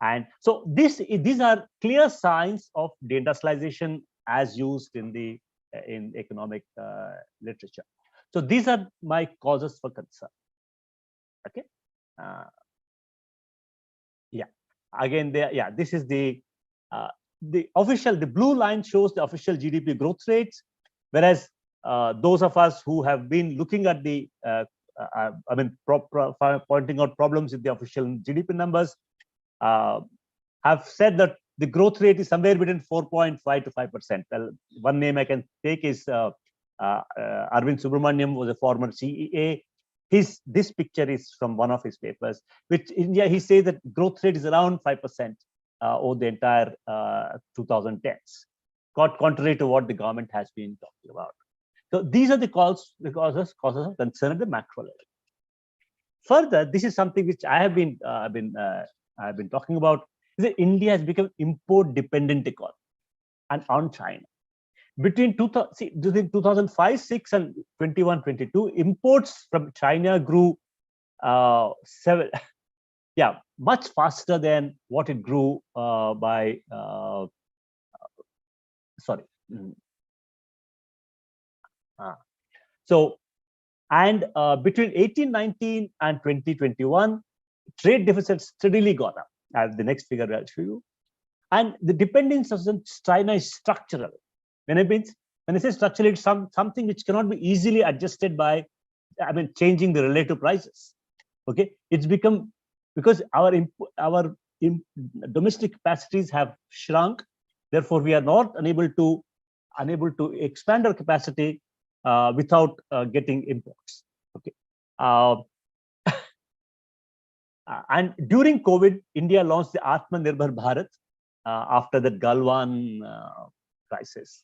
And so these are clear signs of deindustrialization as used in economic literature. So these are my causes for concern. Okay. Again, this is the official. The blue line shows the official GDP growth rates, whereas those of us who have been looking at the, pointing out problems with the official GDP numbers, have said that the growth rate is somewhere between 4.5 to 5%. Well, one name I can take is Arvind Subramaniam, was a former CEA. This picture is from one of his papers, which India, he says that growth rate is around 5% over the entire 2010s, contrary to what the government has been talking about. So these are the causes of concern at the macro level. Further, this is something which I have been talking about, is that India has become import dependent economy and on China. Between 2005-6 and 21-22, imports from China grew much faster than what it grew by between 18-19 and 2021, trade deficits steadily gone up, as the next figure I'll show you. And the dependence of China is structural. When I say structural, it's something which cannot be easily adjusted by, changing the relative prices. Okay, it's become, because our domestic capacities have shrunk. Therefore, we are not unable to expand our capacity without getting imports. Okay, and during COVID, India launched the Atmanirbhar Bharat after the Galwan crisis.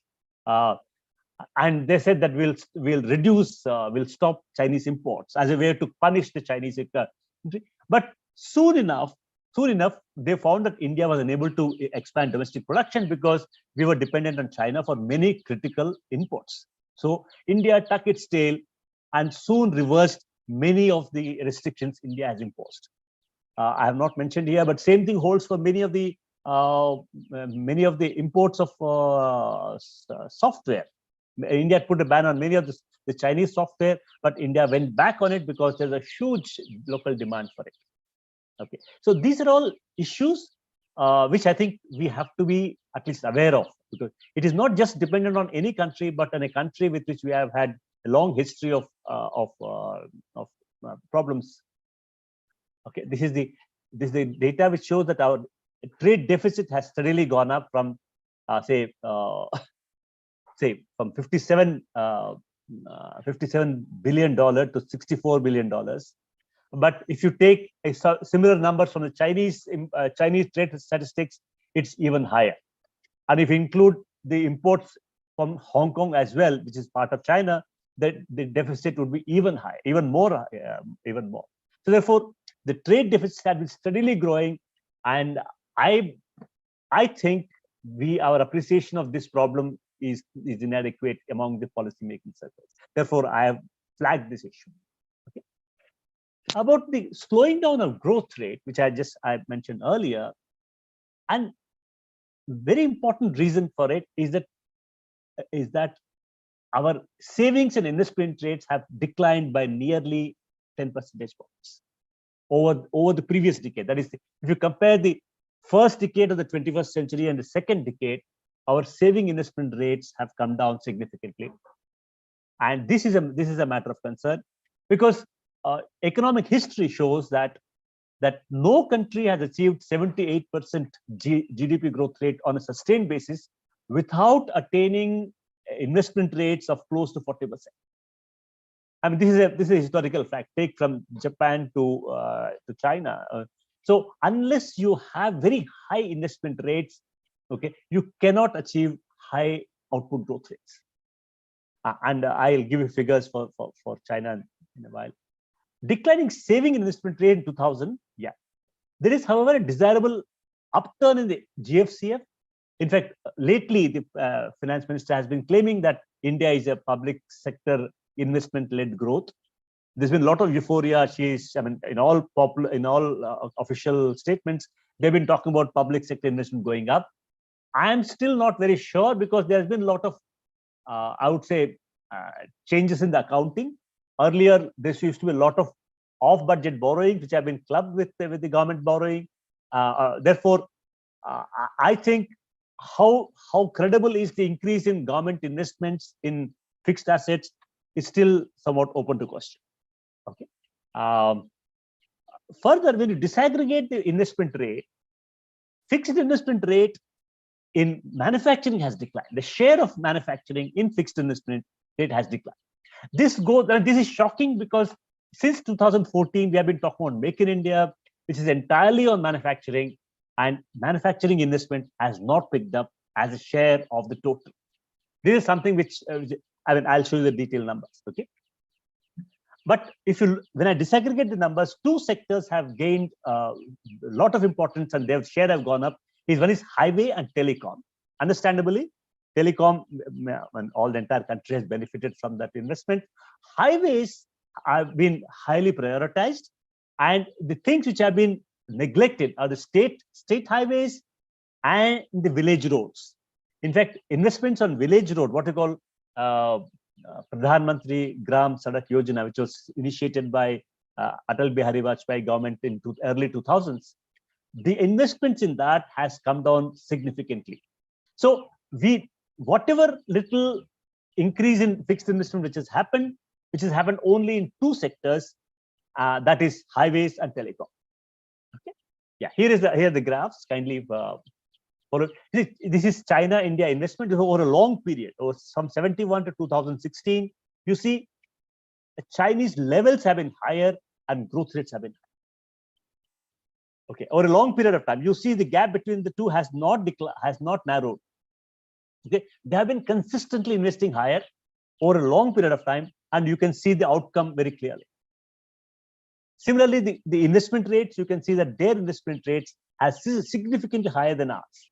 And they said that we'll stop Chinese imports as a way to punish the Chinese country. But soon enough, they found that India was unable to expand domestic production because we were dependent on China for many critical imports. So India tucked its tail and soon reversed many of the restrictions India has imposed. I have not mentioned here, but same thing holds for many of the imports of software. India put a ban on many of the Chinese software, but India went back on it because there's a huge local demand for it. Okay, so these are all issues which I think we have to be at least aware of, because it is not just dependent on any country, but on a country with which we have had a long history of problems. Okay, this is the data which shows that our trade deficit has steadily gone up from from $57 billion to $64 billion. But if you take similar numbers from the Chinese trade statistics, it's even higher. And if you include the imports from Hong Kong as well, which is part of China, the deficit would be even higher, even more. So therefore, the trade deficits have been steadily growing, and I think our appreciation of this problem is inadequate among the policy-making circles. Therefore, I have flagged this issue. Okay. About the slowing down of growth rate, which I mentioned earlier, and very important reason for it is that our savings and investment rates have declined by nearly 10 percentage points over the previous decade. That is, if you compare the first decade of the 21st century and the second decade, our saving investment rates have come down significantly. And this is a matter of concern, because economic history shows that no country has achieved 78% GDP growth rate on a sustained basis without attaining investment rates of close to 40%. I mean, this is a historical fact. Take from Japan to China. So unless you have very high investment rates, okay, you cannot achieve high output growth rates. And I'll give you figures for China in a while. Declining saving investment rate in 2000, yeah. There is, however, a desirable upturn in the GFCF. In fact, lately, the finance minister has been claiming that India is a public sector investment-led growth. There's been a lot of euphoria. I mean, in all official statements, they've been talking about public sector investment going up. I'm still not very sure, because there's been a lot of, I would say, changes in the accounting. Earlier, there used to be a lot of off-budget borrowing, which have been clubbed with the government borrowing. Therefore, I think how credible is the increase in government investments in fixed assets is still somewhat open to question. Okay. Further, when you disaggregate the investment rate, fixed investment rate in manufacturing has declined. The share of manufacturing in fixed investment rate has declined. This is shocking, because since 2014, we have been talking about Make in India, which is entirely on manufacturing, and manufacturing investment has not picked up as a share of the total. This is something which, I mean, I'll show you the detailed numbers, okay? But when I disaggregate the numbers, two sectors have gained a lot of importance, and their share have gone up. One is highway and telecom. Understandably, telecom, and all the entire country has benefited from that investment. Highways have been highly prioritized, and the things which have been neglected are the state highways and the village roads. In fact, investments on village road, what we call Pradhan Mantri Gram Sadak Yojana, which was initiated by Atal Bihari Vajpayee government in early 2000s, the investments in that has come down significantly. So whatever little increase in fixed investment which has happened only in two sectors, that is highways and telecom. Okay. Yeah, here are the graphs. Kindly follow. This is China-India investment over a long period, or from 71 to 2016. You see, the Chinese levels have been higher and growth rates have been higher. Okay, over a long period of time, you see the gap between the two has not narrowed. Okay, they have been consistently investing higher over a long period of time, and you can see the outcome very clearly. Similarly, the investment rates, you can see that their investment rates are significantly higher than ours.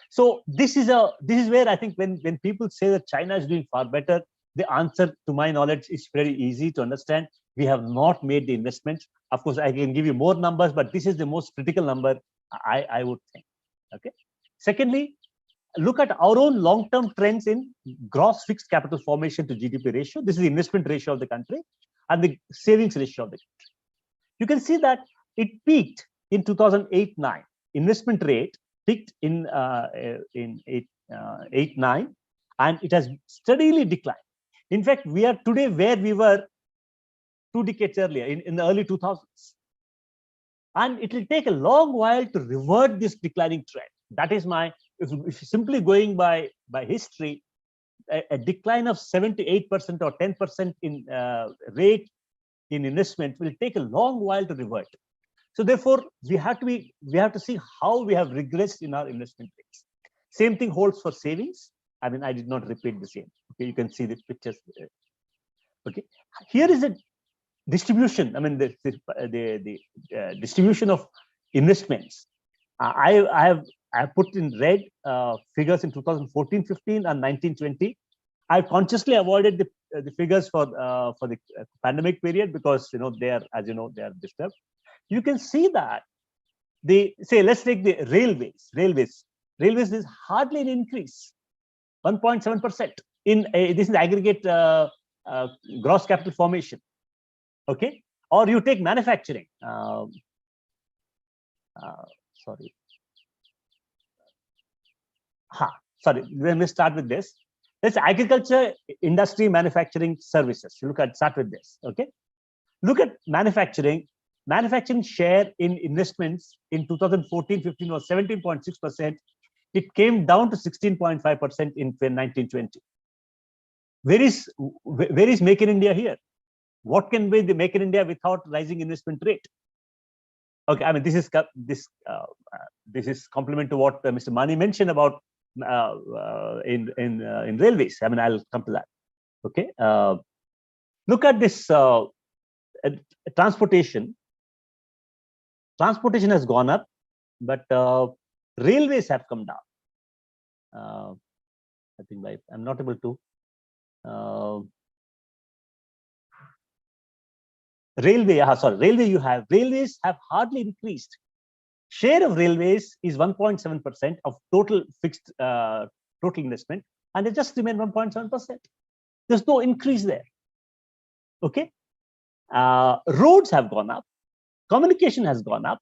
So this is where I think when people say that China is doing far better, the answer, to my knowledge, is very easy to understand. We have not made the investments. Of course, I can give you more numbers, but this is the most critical number, I would think. Okay. Secondly, look at our own long-term trends in gross fixed capital formation to GDP ratio. This is the investment ratio of the country and the savings ratio of the country. You can see that it peaked in 2008-9. Investment rate peaked in 8-9, and it has steadily declined. In fact, we are today where we were 2 decades earlier, in the early 2000s. And it will take a long while to revert this declining trend. That is if simply going by history, a decline of 78% or 10% in rate in investment will take a long while to revert. So therefore, we have to see how we have regressed in our investment rates. Same thing holds for savings. I mean, I did not repeat the same. Okay, you can see the pictures there. Okay, here is a distribution. I mean, the distribution of investments. I have put in red figures in 2014-15 and 19-20. I've consciously avoided the figures for the pandemic period, because they are, as you know, they are disturbed. You can see that let's take the railways. Railways is hardly an increase, 1.7% in this is aggregate gross capital formation. Okay, or you take manufacturing. Sorry. Let me start with this. Let's agriculture, industry, manufacturing, services. Start with this. Okay. Look at manufacturing. Manufacturing share in investments in 2014-15 was 17.6%. It came down to 16.5% in 1920. Where is Make in India here? What can be the Make in India without rising investment rate? Okay, I mean this is complement to what Mr. Mani mentioned about in railways. I mean I'll come to that. Okay, look at this transportation. Transportation has gone up, but railways have come down. I think I'm not able to. Railways have hardly increased. Share of railways is 1.7% of total fixed total investment, and they just remain 1.7%. There's no increase there. Okay, roads have gone up, communication has gone up.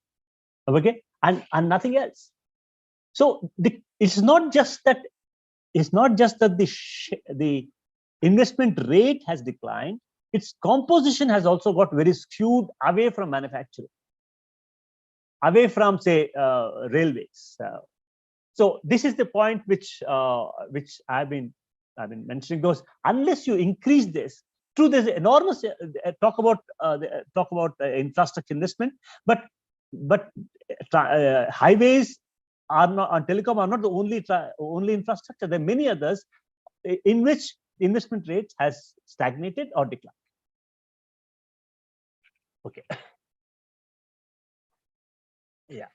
Okay, and nothing else. So it's not just that the investment rate has declined. Its composition has also got very skewed away from manufacturing, away from say railways. So this is the point which I've been mentioning. Those unless you increase this through this enormous talk about infrastructure investment, but highways are not, on telecom are not the only infrastructure. There are many others in which investment rates has stagnated or declined. Okay. Yeah.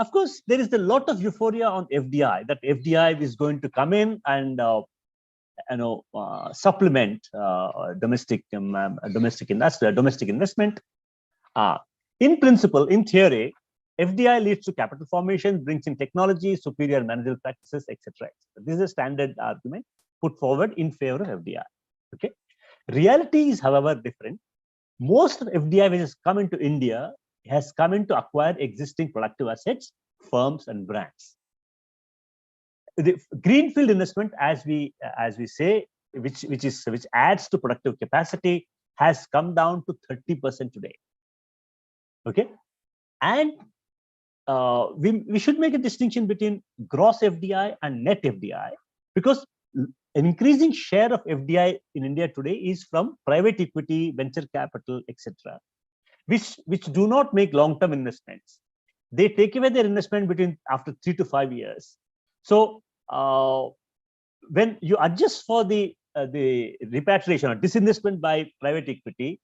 Of course, there is a lot of euphoria on FDI, that FDI is going to come in and supplement domestic industry, domestic investment. In principle, in theory, FDI leads to capital formation, brings in technology, superior managerial practices, etc. This is a standard argument put forward in favor of FDI. Okay. Reality is, however, different. Most of FDI which has come into India has come in to acquire existing productive assets, firms, and brands. The greenfield investment, as we say, which adds to productive capacity, has come down to 30% today. Okay, and we should make a distinction between gross FDI and net FDI, because an increasing share of FDI in India today is from private equity, venture capital, etc., which do not make long-term investments. They take away their investment after 3 to 5 years. So when you adjust for the repatriation or disinvestment by private equity,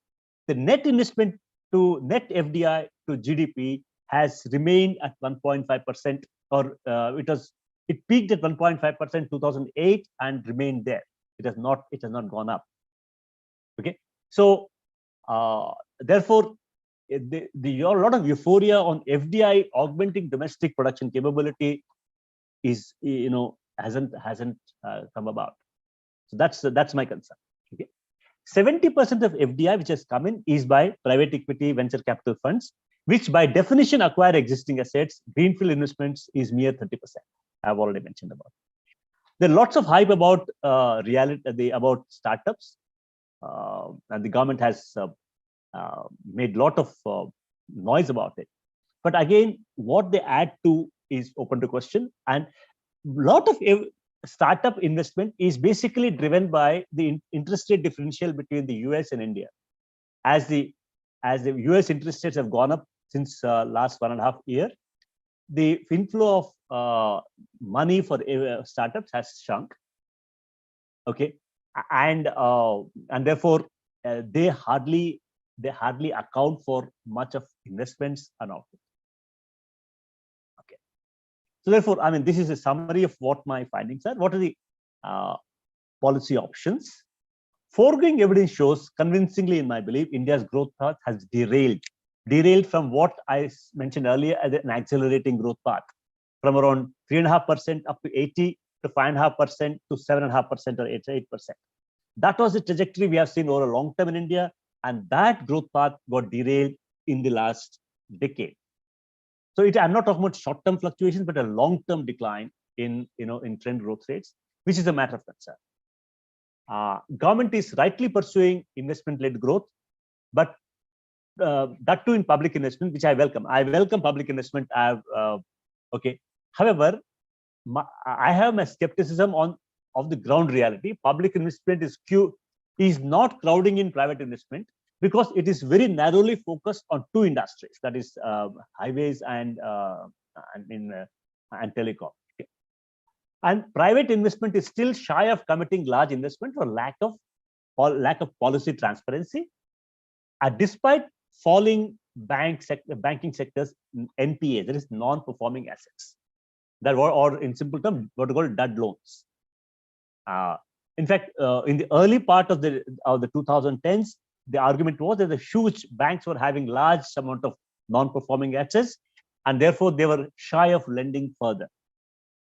the net investment to net FDI to GDP has remained at 1.5%, or it peaked at 1.5% in 2008 and remained there. It has not gone up. Okay, so therefore, a lot of euphoria on FDI augmenting domestic production capability is hasn't come about. So that's my concern. Okay, 70% of FDI which has come in is by private equity, venture capital funds, which by definition acquire existing assets. Greenfield investments is mere 30%. I've already mentioned about. There are lots of hype about about startups, and the government has made a lot of noise about it. But again, what they add to is open to question, and a lot of startup investment is basically driven by the interest rate differential between the US and India. As the US interest rates have gone up since last 1.5 years, the inflow of money for startups has shrunk. Okay, and therefore they hardly account for much of investments and output. Okay, so therefore, I mean, this is a summary of what my findings are. What are the policy options? Foregoing evidence shows convincingly, in my belief, India's growth path has derailed from what I mentioned earlier as an accelerating growth path, from around 3.5% up to 80 to 5.5% to 7.5% or 8%. That was the trajectory we have seen over a long term in India, and that growth path got derailed in the last decade. So I'm not talking about short-term fluctuations, but a long-term decline in trend growth rates. which is a matter of concern. Government is rightly pursuing investment-led growth, but that too in public investment, which I welcome. I welcome public investment. Okay. However, I have my skepticism of the ground reality. Public investment is not crowding in private investment because it is very narrowly focused on two industries, that is highways and telecom. Okay. And private investment is still shy of committing large investment for lack of policy transparency, despite falling banking sectors NPA, that is non-performing assets, that were, or in simple terms, what are called dud loans. In fact, in the early part of the 2010s, the argument was that the huge banks were having large amount of non-performing assets, and therefore they were shy of lending further.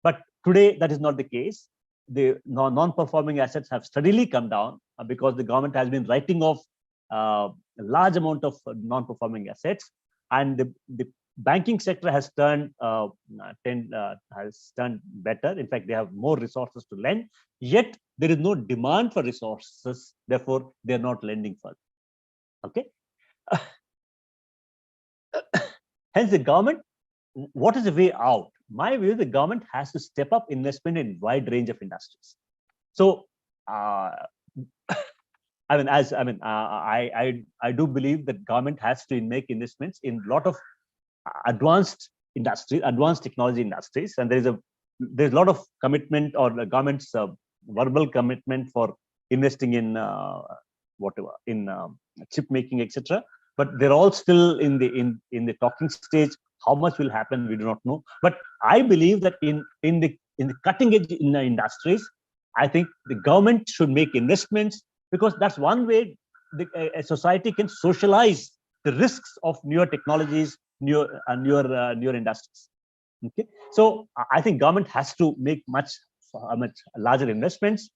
But today, that is not the case. The non-performing assets have steadily come down because the government has been writing off a large amount of non-performing assets, and the banking sector has turned better. In fact, they have more resources to lend, yet there is no demand for resources. Therefore, they are not lending further. Okay. Hence, the government, what is the way out? My view, the government has to step up investment in wide range of industries. So, I do believe that government has to make investments in a lot of advanced industries, advanced technology industries, and there's a lot of commitment, or the government's verbal commitment for investing in whatever, in chip making, etc. But they're all still in the talking stage. How much will happen, we do not know. But I believe that in the cutting edge industries, I think the government should make investments, because that's one way a society can socialize the risks of newer technologies, newer industries. Okay, so I think government has to make much larger investments.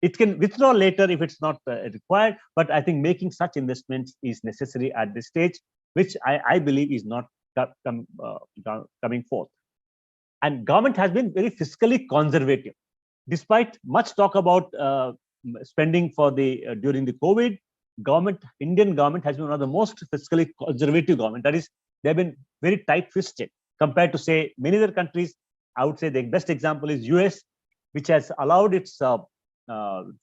It can withdraw later if it's not required, but I think making such investments is necessary at this stage, which I believe is not coming forth. And government has been very fiscally conservative, despite much talk about spending for during the COVID. Indian government has been one of the most fiscally conservative government. That is, they've been very tight-fisted compared to, say, many other countries. I would say the best example is US, which has allowed its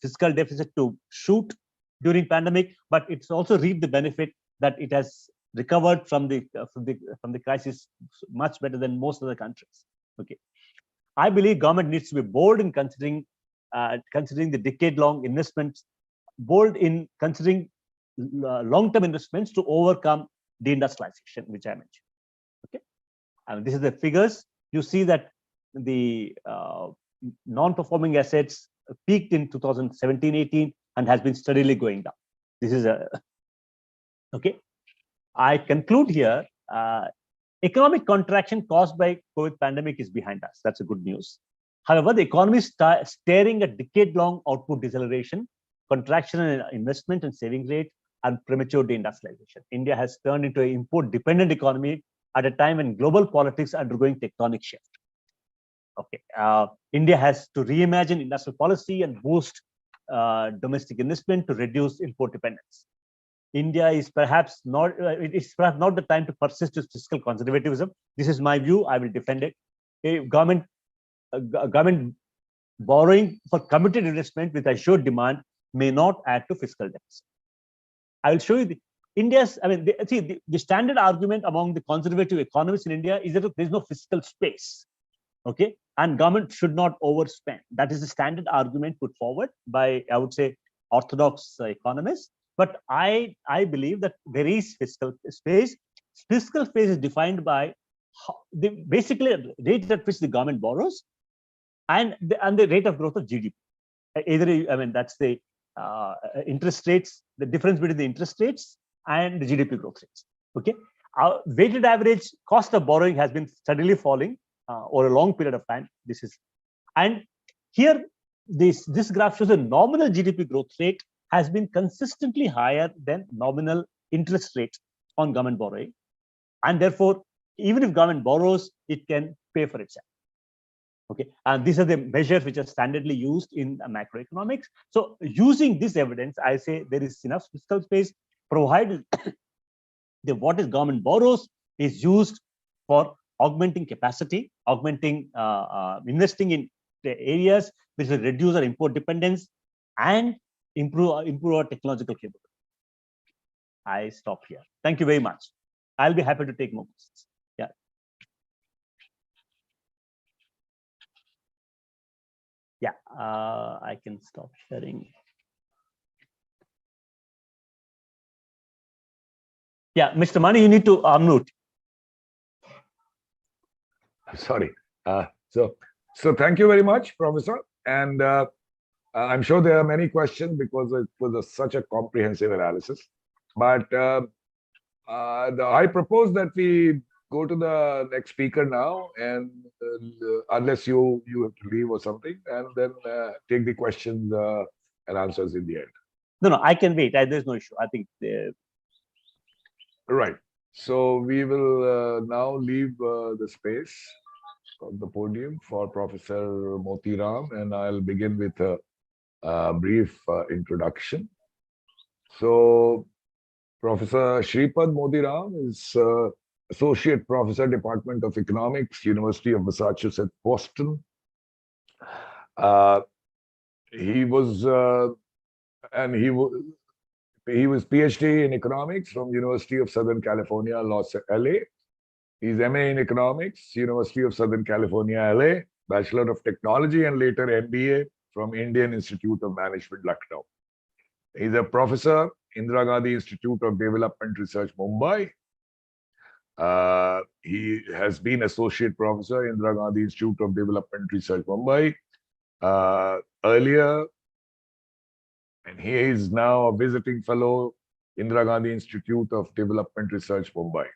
fiscal deficit to shoot during pandemic, but it's also reaped the benefit that it has recovered from the crisis much better than most other countries. Okay, I believe government needs to be bold in considering the decade-long investments, bold in considering long-term investments to overcome deindustrialization, which I mentioned. Okay, and this is the figures. You see that the non-performing assets peaked in 2017-18 and has been steadily going down. This is okay. I conclude here. Economic contraction caused by COVID pandemic is behind us. That's a good news. However, the economy is staring at decade-long output deceleration, contraction in investment and saving rate, and premature deindustrialization. India has turned into an import-dependent economy at a time when global politics are undergoing tectonic shift. Okay, India has to reimagine industrial policy and boost domestic investment to reduce import dependence. India is perhaps not. It's perhaps not the time to persist with fiscal conservatism. This is my view. I will defend it. A government borrowing for committed investment with assured demand may not add to fiscal deficit. I will show you India's. I mean, the standard argument among the conservative economists in India is that there is no fiscal space. Okay, and government should not overspend. That is the standard argument put forward by, I would say, orthodox economists. But I believe that there is fiscal space. Fiscal space is defined by basically the rate at which the government borrows and the rate of growth of GDP. Either, I mean, that's the interest rates, the difference between the interest rates and the GDP growth rates. Okay, our weighted average cost of borrowing has been steadily falling over a long period of time. This is, and here this graph shows the nominal GDP growth rate has been consistently higher than nominal interest rate on government borrowing, and therefore, even if government borrows, it can pay for itself. Okay, and these are the measures which are standardly used in macroeconomics. So using this evidence, I say there is enough fiscal space provided what is government borrows is used for augmenting capacity, augmenting, investing in the areas which will reduce our import dependence and improve our technological capability. I stop here. Thank you very much. I'll be happy to take more questions. Yeah. Yeah, I can stop sharing. Yeah, Mr. Mani, you need to unmute. Sorry. So thank you very much, Professor. And I'm sure there are many questions because it was such a comprehensive analysis. But I propose that we go to the next speaker now, and unless you have to leave or something, and then take the questions and answers in the end. No, I can wait. There's no issue. I think. Right. So we will now leave the space of the podium for Professor Motiram, and I'll begin with a brief introduction. So Professor Sripad Motiram is Associate Professor, Department of Economics, University of Massachusetts, Boston. He was PhD in economics from University of Southern California, LA. He's MA in economics, University of Southern California, LA, Bachelor of Technology, and later MBA from Indian Institute of Management, Lucknow. He's a professor, Indira Gandhi Institute of Development Research, Mumbai. He has been associate professor, Indira Gandhi Institute of Development Research, Mumbai, earlier. And he is now a visiting fellow, Indira Gandhi Institute of Development Research, Mumbai.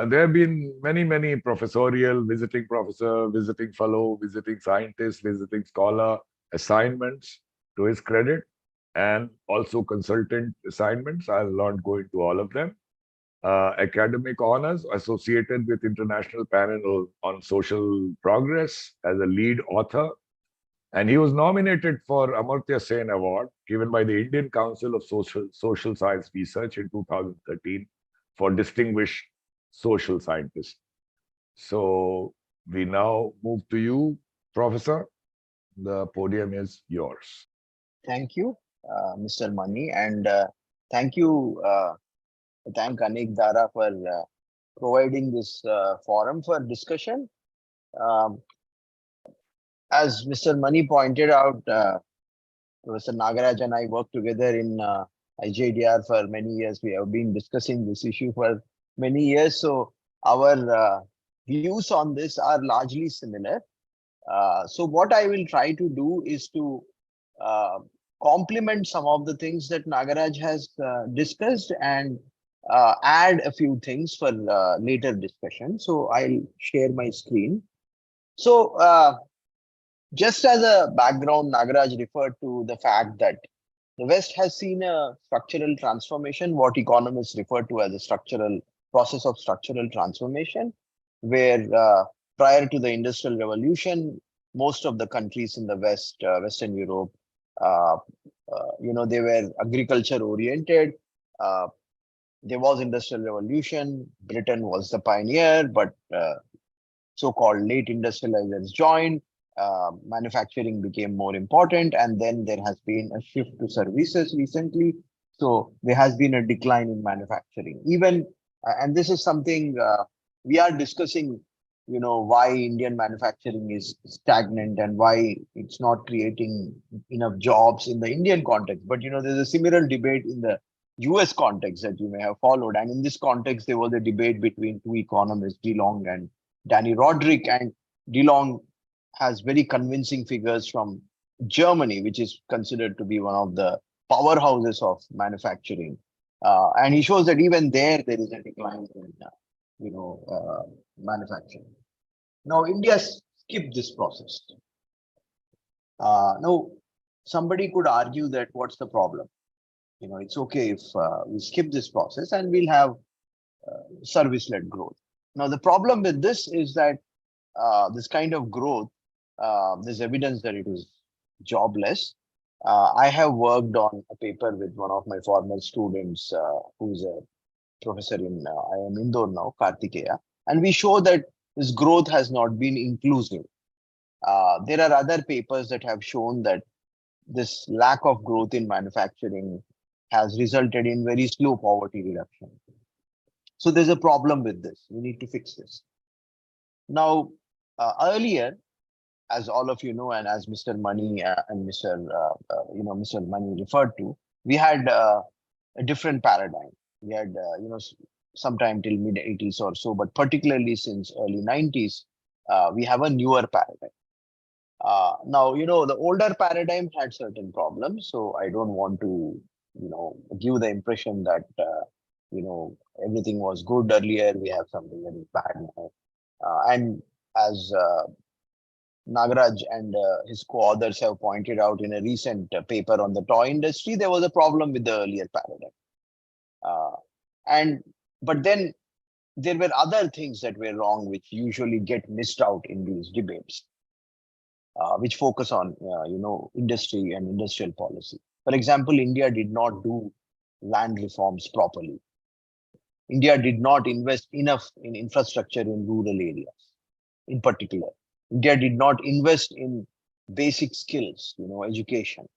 There have been many professorial, visiting professor, visiting fellow, visiting scientist, visiting scholar assignments to his credit, and also consultant assignments. I'll not go into all of them. Academic honors associated with International Panel on Social Progress as a lead author. And he was nominated for Amartya Sen Award given by the Indian Council of Social Science Research in 2013 for distinguished social scientist. So we now move to you, Professor. The podium is yours. Thank you, Mr. Mani, and thank Anekdhara for providing this forum for discussion. As Mr. Mani pointed out, Professor Nagaraj and I worked together in IJDR for many years. We have been discussing this issue for many years. So our views on this are largely similar. So what I will try to do is to complement some of the things that Nagaraj has discussed and add a few things for later discussion. So I'll share my screen. So just as a background, Nagaraj referred to the fact that the West has seen a structural transformation, what economists refer to as a process of structural transformation, where prior to the Industrial Revolution, most of the countries in the West, Western Europe, they were agriculture oriented. There was Industrial Revolution. Britain was the pioneer, but so-called late industrializers joined. Manufacturing became more important, and then there has been a shift to services recently. So there has been a decline in manufacturing. Even, and this is something we are discussing, why Indian manufacturing is stagnant and why it's not creating enough jobs in the Indian context. But, there's a similar debate in the US context that you may have followed. And in this context, there was a debate between two economists, DeLong and Danny Roderick, and DeLong has very convincing figures from Germany, which is considered to be one of the powerhouses of manufacturing. And he shows that even there is a decline in, manufacturing. Now, India skipped this process. Now, somebody could argue that what's the problem? It's okay if we skip this process and we'll have service-led growth. Now, the problem with this is that this kind of growth, there's evidence that it is jobless. I have worked on a paper with one of my former students, who's a professor in I am Indore now, Kartikeya, and we show that this growth has not been inclusive. There are other papers that have shown that this lack of growth in manufacturing has resulted in very slow poverty reduction. So there's a problem with this. We need to fix this. Now, earlier, as all of you know, and as Mr. Mani and Mr. Mani referred to, we had a different paradigm. We had, sometime till mid 80s or so, but particularly since early 90s, we have a newer paradigm. Now, the older paradigm had certain problems, so I don't want to, give the impression that, everything was good earlier. We have something that is bad now. And as Nagaraj and his co-authors have pointed out in a recent paper on the toy industry, there was a problem with the earlier paradigm. But then there were other things that were wrong, which usually get missed out in these debates, which focus on, industry and industrial policy. For example, India did not do land reforms properly. India did not invest enough in infrastructure in rural areas, in particular. India did not invest in basic skills, education,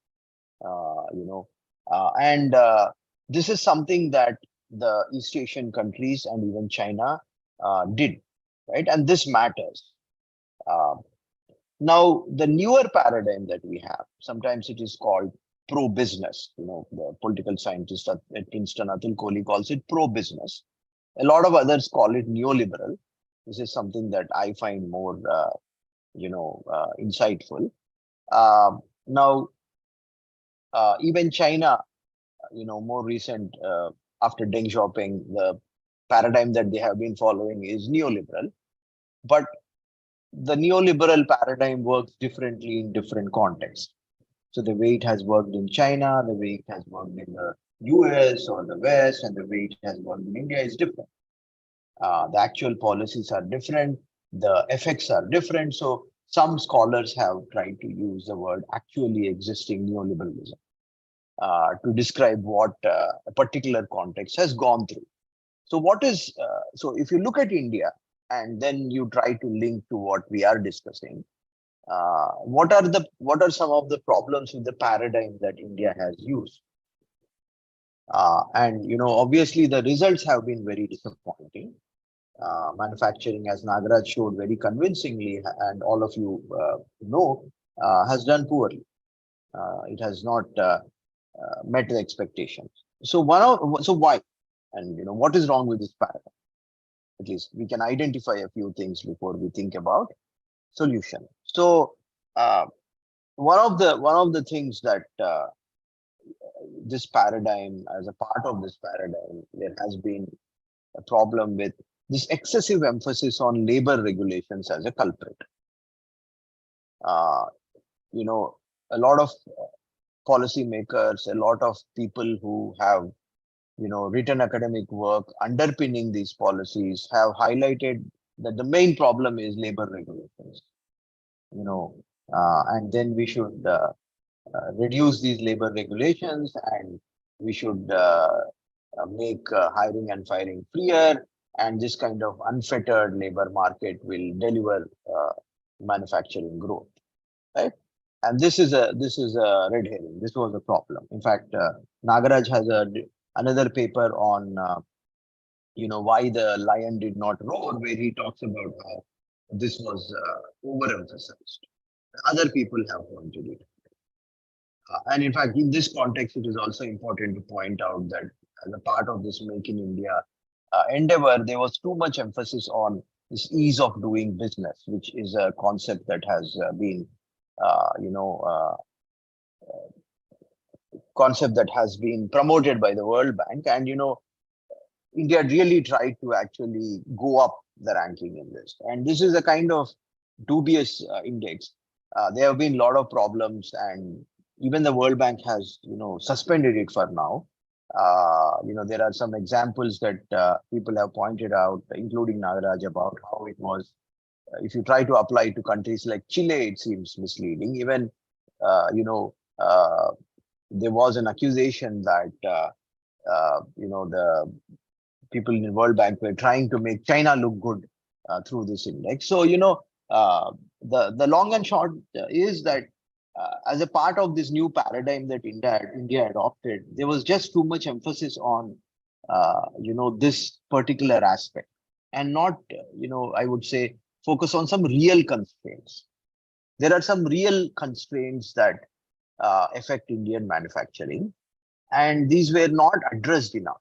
and this is something that the East Asian countries and even China did, right? And this matters. Now, the newer paradigm that we have, sometimes it is called pro-business. The political scientist at Princeton, Atul Kohli, calls it pro-business. A lot of others call it neoliberal. This is something that I find more, insightful. Now, even China, more recent, after Deng Xiaoping, the paradigm that they have been following is neoliberal. But the neoliberal paradigm works differently in different contexts. So the way it has worked in China, the way it has worked in the US or the West, and the way it has worked in India is different. The actual policies are different. The effects are different. So some scholars have tried to use the word actually existing neoliberalism to describe what a particular context has gone through. So so if you look at India and then you try to link to what we are discussing, what are some of the problems with the paradigm that India has used? And obviously the results have been very disappointing. Manufacturing, as Nagaraj showed very convincingly, and all of you know, has done poorly. It has not met the expectations. So why? And what is wrong with this paradigm? At least we can identify a few things before we think about solution. So one of the things that this paradigm, as a part of this paradigm, there has been a problem with this excessive emphasis on labor regulations as a culprit. A lot of policymakers, a lot of people who have written academic work underpinning these policies have highlighted that the main problem is labor regulations. And then we should reduce these labor regulations, and we should make hiring and firing freer, and this kind of unfettered labor market will deliver manufacturing growth, right? And this is a red herring. This was a problem. In fact, Nagaraj has another paper on why the lion did not roar, where he talks about how this was overemphasized. Other people have pointed it. And in fact, in this context, it is also important to point out that as a part of this Make in India endeavor, there was too much emphasis on this ease of doing business, which is a concept that has been, promoted by the World Bank. And, India really tried to actually go up the ranking in this. And this is a kind of dubious index. There have been a lot of problems, and even the World Bank has, suspended it for now. There are some examples that people have pointed out, including Nagaraj, about how it was if you try to apply to countries like Chile, it seems misleading. Even, there was an accusation that, the people in the World Bank were trying to make China look good through this index. So, the long and short is that as a part of this new paradigm that India adopted, there was just too much emphasis on, this particular aspect, and not, I would say, focus on some real constraints. There are some real constraints that affect Indian manufacturing, and these were not addressed enough.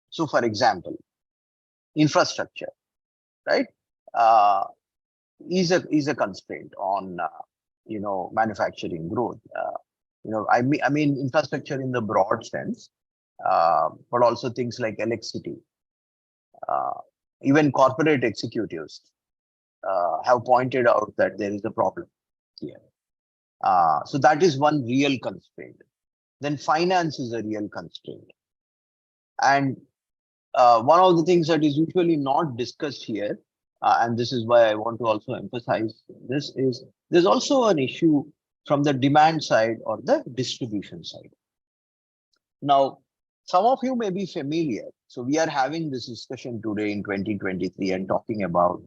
So, for example, infrastructure, right, is a constraint on manufacturing growth. I mean infrastructure in the broad sense, but also things like electricity. Even corporate executives have pointed out that there is a problem here. So that is one real constraint. Then finance is a real constraint. And one of the things that is usually not discussed here, and this is why I want to also emphasize this, is there's also an issue from the demand side or the distribution side. Now, some of you may be familiar. So we are having this discussion today in 2023 and talking about,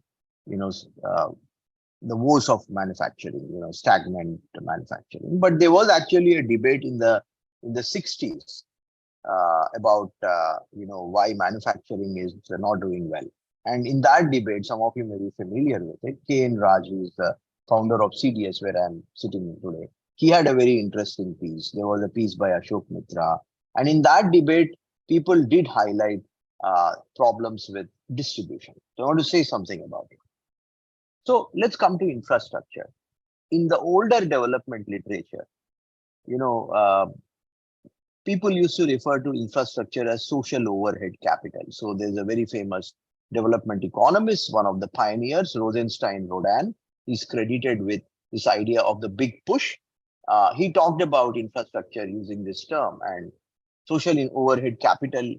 the woes of manufacturing, stagnant manufacturing. But there was actually a debate in the 60s about why manufacturing is not doing well. And in that debate, some of you may be familiar with it. K.N. Raj, who is the founder of CDS, where I'm sitting today, he had a very interesting piece. There was a piece by Ashok Mitra. And in that debate, people did highlight problems with distribution. So I want to say something about it. So let's come to infrastructure. In the older development literature, people used to refer to infrastructure as social overhead capital. So there's a very famous development economist, one of the pioneers, Rosenstein-Rodan. He's credited with this idea of the big push. He talked about infrastructure using this term, and social overhead capital,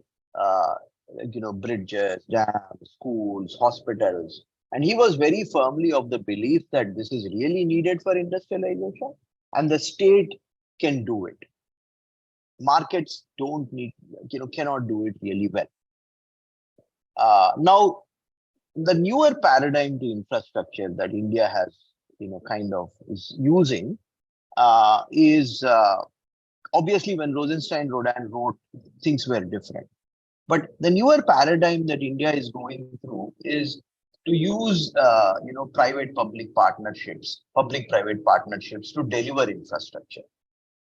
bridges, dams, schools, hospitals. And he was very firmly of the belief that this is really needed for industrialization, and the state can do it. Markets cannot do it really well. Now, the newer paradigm to infrastructure that India has, is using is obviously when Rosenstein-Rodan wrote, things were different. But the newer paradigm that India is going through is to use, private-public partnerships to deliver infrastructure.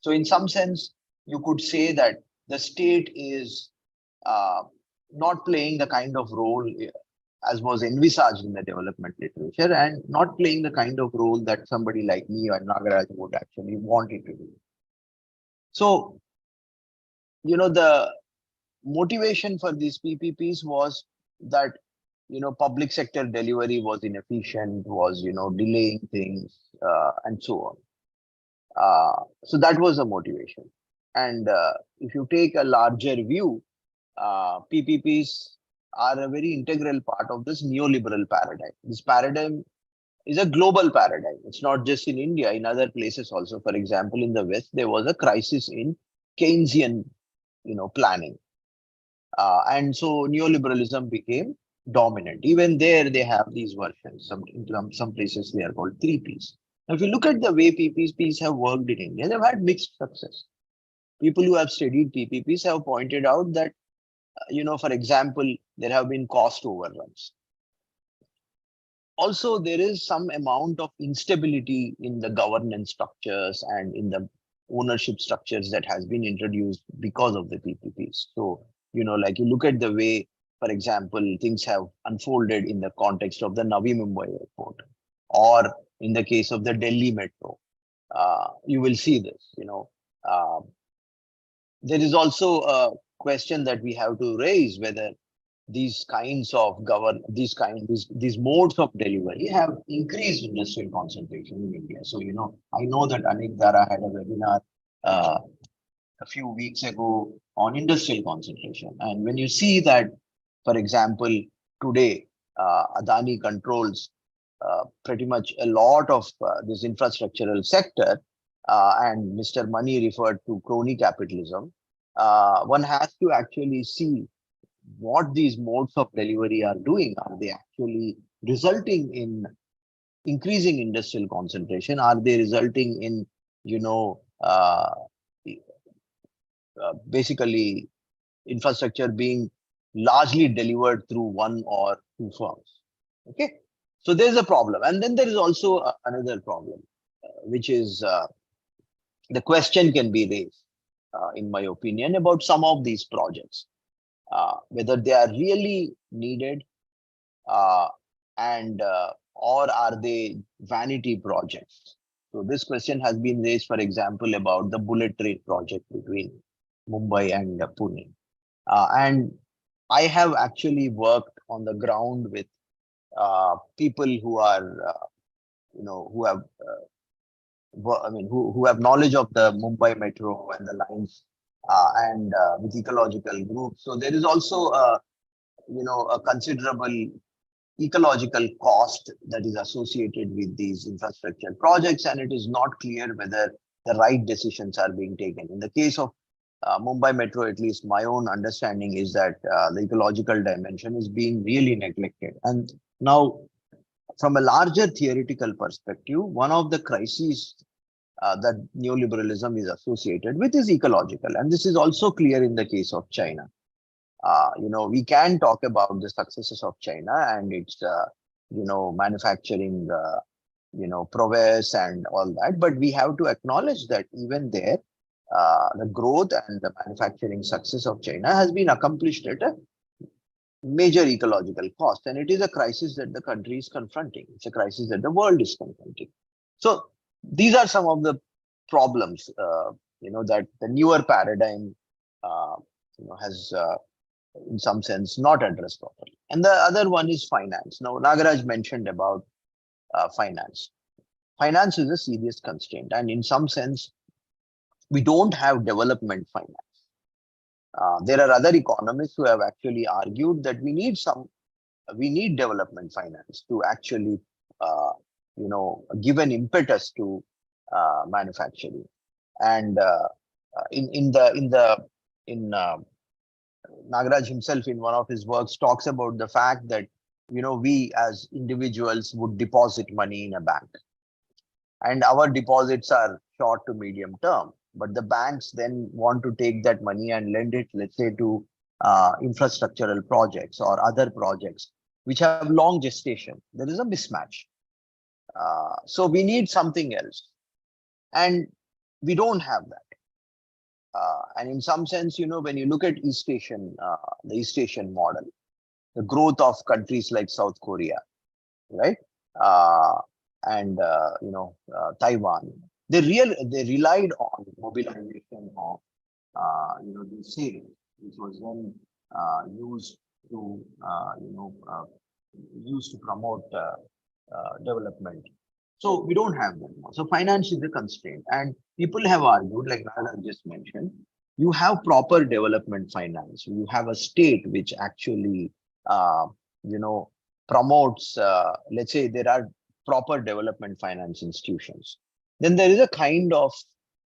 So in some sense, you could say that the state is not playing the kind of role as was envisaged in the development literature, and not playing the kind of role that somebody like me or Nagaraj would actually want it to do. So, the motivation for these PPPs was that, public sector delivery was inefficient, was, delaying things, and so on. So that was the motivation. And if you take a larger view, PPPs are a very integral part of this neoliberal paradigm. This paradigm is a global paradigm. It's not just in India, in other places also. For example, in the West, there was a crisis in Keynesian, planning. And so neoliberalism became dominant. Even there, they have these versions. In some places, they are called 3Ps. Now, if you look at the way PPPs have worked in India, they've had mixed success. People who have studied PPPs have pointed out that, for example, there have been cost overruns. Also, there is some amount of instability in the governance structures and in the ownership structures that has been introduced because of the PPPs. So, like you look at the way, for example, things have unfolded in the context of the Navi Mumbai airport, or in the case of the Delhi metro, you will see this, there is also a question that we have to raise, whether these kinds of these modes of delivery have increased industrial concentration in India. So, I know that Anekdhara had a webinar a few weeks ago on industrial concentration. And when you see that, for example, today, Adani controls pretty much a lot of this infrastructural sector, and Mr. Money referred to crony capitalism, one has to actually see what these modes of delivery are doing. Are they actually resulting in increasing industrial concentration? Are they resulting in, basically infrastructure being largely delivered through one or two firms? Okay, so there's a problem, and then there is also another problem, which is the question can be raised, in my opinion, about some of these projects, whether they are really needed, and or are they vanity projects. So this question has been raised, for example, about the bullet train project between Mumbai and Pune. And I have actually worked on the ground with people who are, who have, who have knowledge of the Mumbai metro and the lines, and with ecological groups. So there is also a considerable ecological cost that is associated with these infrastructure projects, and it is not clear whether the right decisions are being taken. In the case of Mumbai Metro, at least my own understanding is that the ecological dimension is being really neglected. And now, from a larger theoretical perspective, one of the crises that neoliberalism is associated with is ecological. And this is also clear in the case of China. We can talk about the successes of China and its, manufacturing, prowess and all that, but we have to acknowledge that even there, the growth and the manufacturing success of China has been accomplished at a major ecological cost, and it is a crisis that the country is confronting. It's a crisis that the world is confronting. So these are some of the problems, that the newer paradigm, has, in some sense, not addressed properly. And the other one is finance. Now, Nagaraj mentioned about finance. Finance is a serious constraint, and in some sense, we don't have development finance. There are other economists who have actually argued that we need development finance to actually, give an impetus to manufacturing. And Nagaraj himself, in one of his works, talks about the fact that, we as individuals would deposit money in a bank, and our deposits are short to medium term. But the banks then want to take that money and lend it, let's say, to infrastructural projects or other projects which have long gestation. There is a mismatch. So we need something else, and we don't have that. And in some sense, when you look at East Asian, the East Asian model, the growth of countries like South Korea, right, and Taiwan, they relied on mobilization of the savings, which was then used to promote development. So we don't have that now. So finance is a constraint, and people have argued, like Nana just mentioned, you have proper development finance. You have a state which actually promotes. Let's say there are proper development finance institutions. Then there is a kind of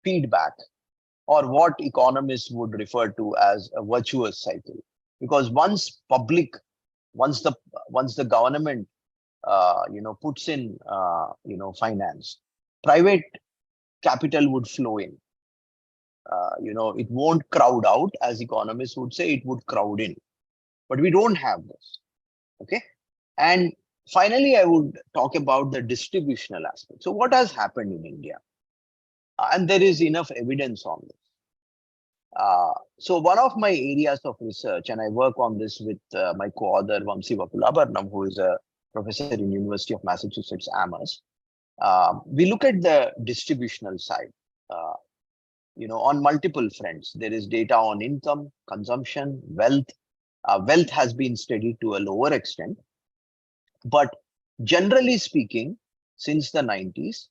feedback, or what economists would refer to as a virtuous cycle. Because once the government puts in finance, private capital would flow in. It won't crowd out, as economists would say, it would crowd in. But we don't have this. Okay. And finally, I would talk about the distributional aspect. So what has happened in India? And there is enough evidence on this. So one of my areas of research, and I work on this with my co-author Vamsi Vapulabharnam, who is a professor in University of Massachusetts Amherst. We look at the distributional side, on multiple fronts. There is data on income, consumption, wealth. Wealth has been studied to a lower extent. But generally speaking, since the 90s,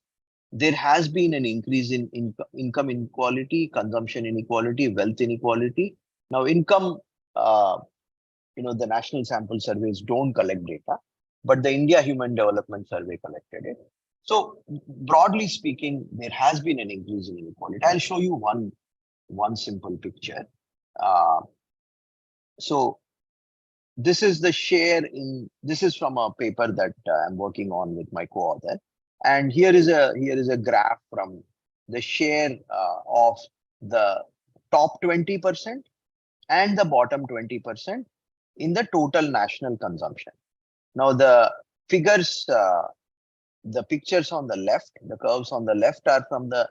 there has been an increase in income inequality, consumption inequality, wealth inequality. Now, income, the national sample surveys don't collect data. but the India Human Development Survey collected it. So broadly speaking, there has been an increase in inequality. I'll show you one simple picture. So this is the share in, this is from a paper that I'm working on with my co-author. And here is a graph from the share of the top 20% and the bottom 20% in the total national consumption. Now the figures, the pictures on the left, the curves on the left are from the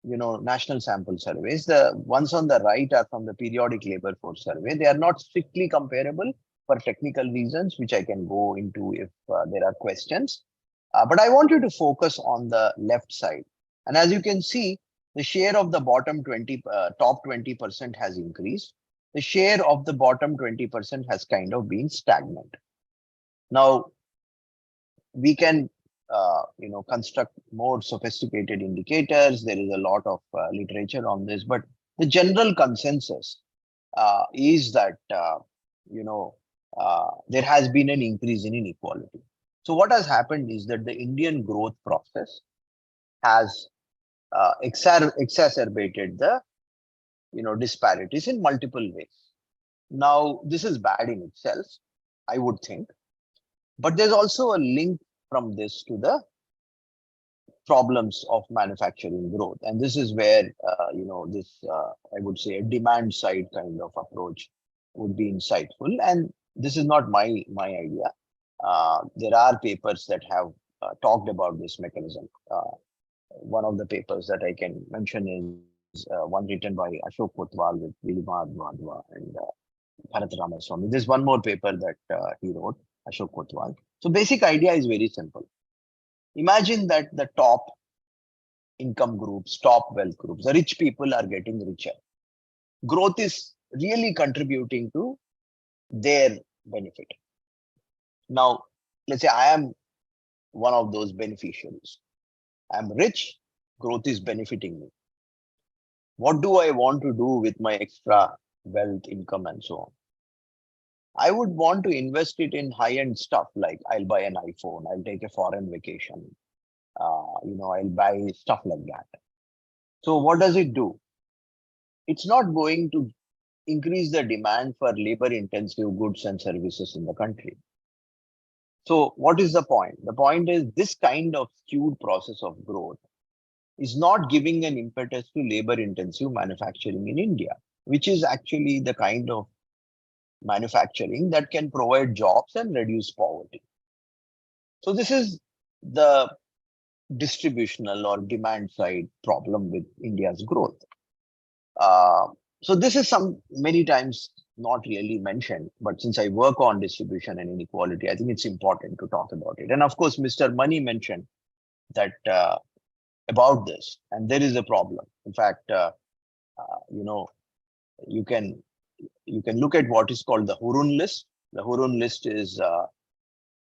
national sample surveys. The ones on the right are from the periodic labor force survey. They are not strictly comparable for technical reasons, which I can go into if there are questions. But I want you to focus on the left side. And as you can see, the share of the bottom top 20% has increased. The share of the bottom 20% has kind of been stagnant. Now, we can construct more sophisticated indicators. There is a lot of literature on this, but the general consensus is that there has been an increase in inequality. So what has happened is that the Indian growth process has exacerbated the disparities in multiple ways. Now, this is bad in itself, I would think, but there's also a link from this to the problems of manufacturing growth. And this is where, I would say a demand side kind of approach would be insightful. And this is not my idea. There are papers that have talked about this mechanism. One of the papers that I can mention is one written by Ashok Kotwal with Sripad Motiram and Bharat Ramaswamy. There's one more paper that he wrote, Ashok Kotwal. So basic idea is very simple. Imagine that the top income groups, top wealth groups, the rich people are getting richer. Growth is really contributing to their benefit. Now, let's say I am one of those beneficiaries. I'm rich, growth is benefiting me. What do I want to do with my extra wealth, income, and so on? I would want to invest it in high-end stuff, like I'll buy an iPhone, I'll take a foreign vacation, I'll buy stuff like that. So what does it do? It's not going to increase the demand for labor-intensive goods and services in the country. So what is the point? The point is this kind of skewed process of growth is not giving an impetus to labor-intensive manufacturing in India, which is actually the kind of manufacturing that can provide jobs and reduce poverty. So this is the distributional or demand side problem with India's growth. So this is many times not really mentioned, but since I work on distribution and inequality, I think it's important to talk about it. And of course, Mr. Money mentioned that about this, and there is a problem. In fact, you can look at what is called the Hurun list. The Hurun list is a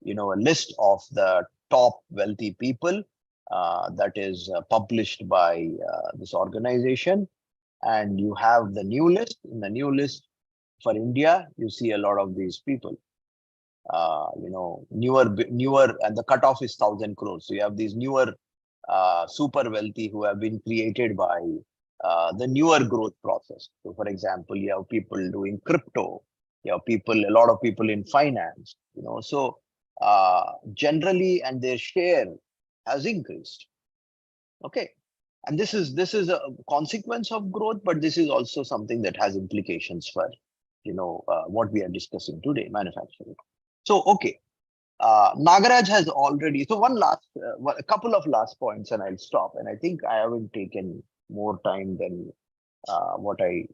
list of the top wealthy people that is published by this organization. And you have the new list. In the new list for India, you see a lot of these people. Newer, and the cutoff is 1,000 crores. So you have these newer super wealthy who have been created by the newer growth process. So for example, you have people doing crypto, you have a lot of people in finance, so generally, and their share has increased. Okay. And this is a consequence of growth, but this is also something that has implications for, what we are discussing today, manufacturing. So, okay. Nagaraj has already, so a couple of last points and I'll stop. And I think I haven't taken more time than what I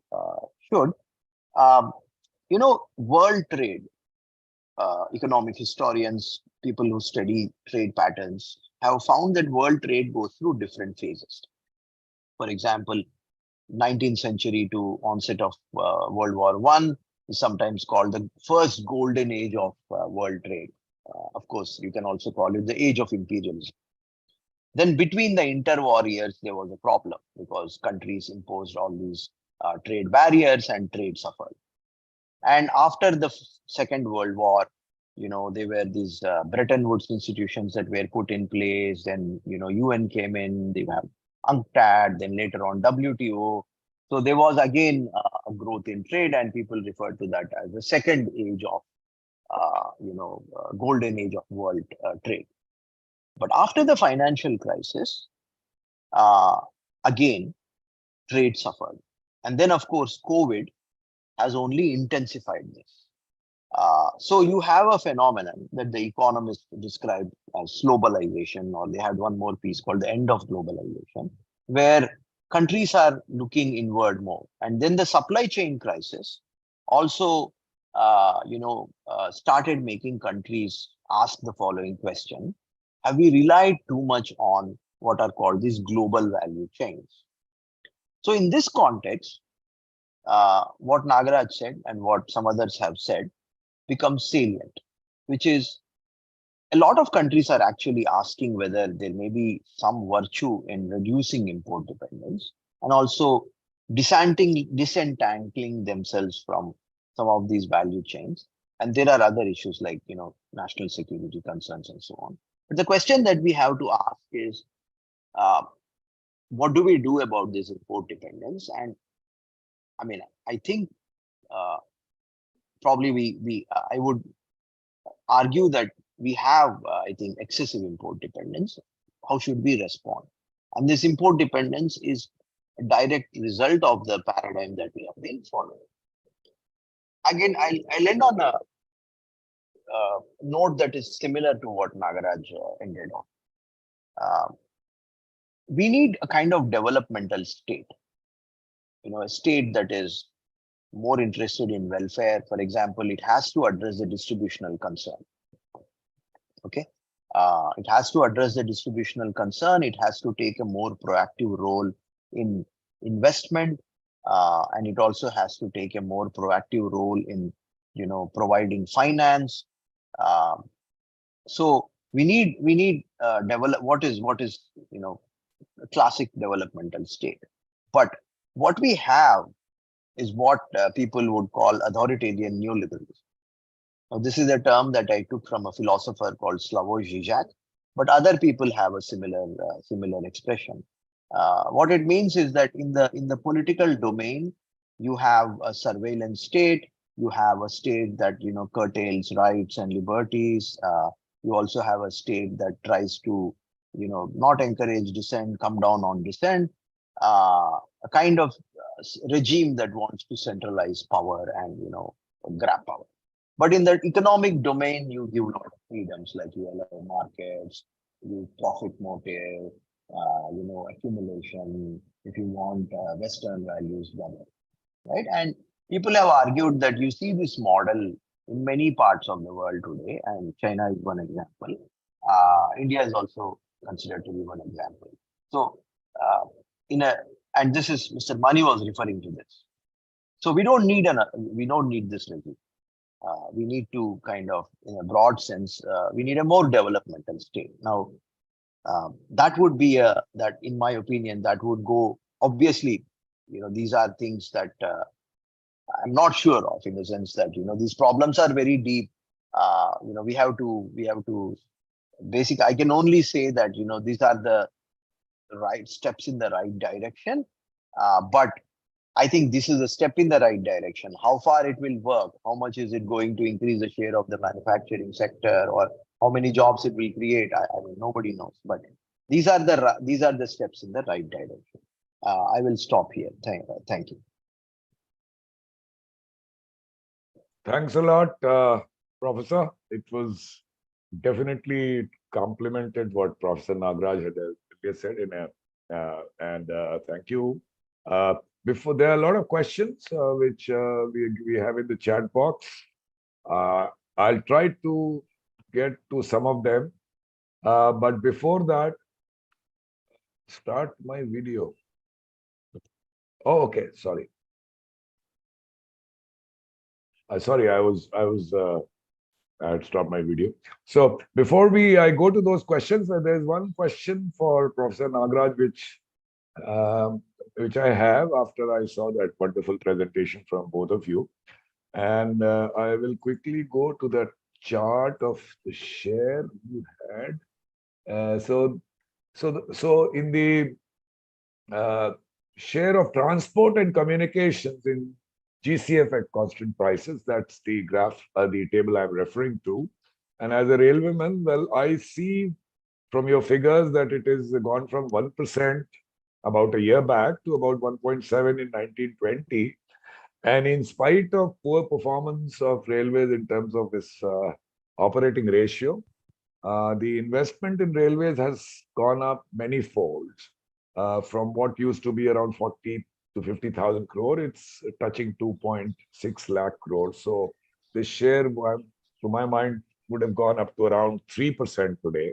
should. World trade, economic historians, people who study trade patterns have found that world trade goes through different phases. For example, 19th century to onset of World War I is sometimes called the first golden age of world trade. Of course, you can also call it the age of imperialism. Then between the interwar years, there was a problem because countries imposed all these trade barriers and trade suffered. And after the Second World War, there were these Bretton Woods institutions that were put in place. Then, UN came in, they have UNCTAD, then later on WTO. So there was again a growth in trade, and people referred to that as the second age of, golden age of world trade. But after the financial crisis, again, trade suffered. And then, of course, COVID has only intensified this. So you have a phenomenon that the economists described as globalization, or they had one more piece called the end of globalization, where countries are looking inward more. And then the supply chain crisis also, started making countries ask the following question: have we relied too much on what are called these global value chains? So in this context, what Nagaraj said and what some others have said becomes salient, which is a lot of countries are actually asking whether there may be some virtue in reducing import dependence and also disentangling themselves from some of these value chains. And there are other issues like, national security concerns and so on. But the question that we have to ask is, what do we do about this import dependence? And I mean, I think probably I would argue that we have, I think, excessive import dependence. How should we respond? And this import dependence is a direct result of the paradigm that we have been following. Again, I'll end on a note that is similar to what Nagaraj ended on. We need a kind of developmental state, a state that is more interested in welfare. For example, it has to address the distributional concern. Okay, it has to address the distributional concern. It has to take a more proactive role in investment, and it also has to take a more proactive role in, providing finance. So we need develop what is a classic developmental state. But what we have is what people would call authoritarian neoliberalism. Now, this is a term that I took from a philosopher called Slavoj Žižek, but other people have a similar expression. What it means is that in the political domain, you have a surveillance state. You have a state that curtails rights and liberties. You also have a state that tries to not encourage dissent, come down on dissent. A kind of regime that wants to centralize power and grab power. But in the economic domain, you give a lot of freedoms, like you allow markets, you profit motive, accumulation. If you want Western values, right? And people have argued that you see this model in many parts of the world today, and China is one example. India is also considered to be one example. So, and this is Mr. Mani was referring to this. So we don't need this regime. We need to kind of, in a broad sense, we need a more developmental state. Now, that would be that, in my opinion, that would go, obviously, these are things that I'm not sure of, in the sense that, these problems are very deep. We have to basically, I can only say that, these are the right steps in the right direction. But I think this is a step in the right direction. How far it will work, how much is it going to increase the share of the manufacturing sector, or how many jobs it will create, I mean, nobody knows. But these are the steps in the right direction. I will stop here. Thank you. Thanks a lot, Professor. It was definitely complemented what Professor Nagaraj had said and thank you. Before, there are a lot of questions which we have in the chat box. I'll try to get to some of them, but before that, start my video. Oh, okay. Sorry. Sorry, I had stopped my video. So before I go to those questions, there's one question for Professor Nagaraj, which I have after I saw that wonderful presentation from both of you. And I will quickly go to that chart of the share you had. So in the share of transport and communications in GCF at constant prices, that's the graph, the table I'm referring to. And as a railwayman, well, I see from your figures that it has gone from 1% about a year back to about 1.7 in 1920. And in spite of poor performance of railways in terms of this operating ratio, the investment in railways has gone up many folds. From what used to be around 40 to 50,000 crore, it's touching 2.6 lakh crore. So the share, to my mind, would have gone up to around 3% today.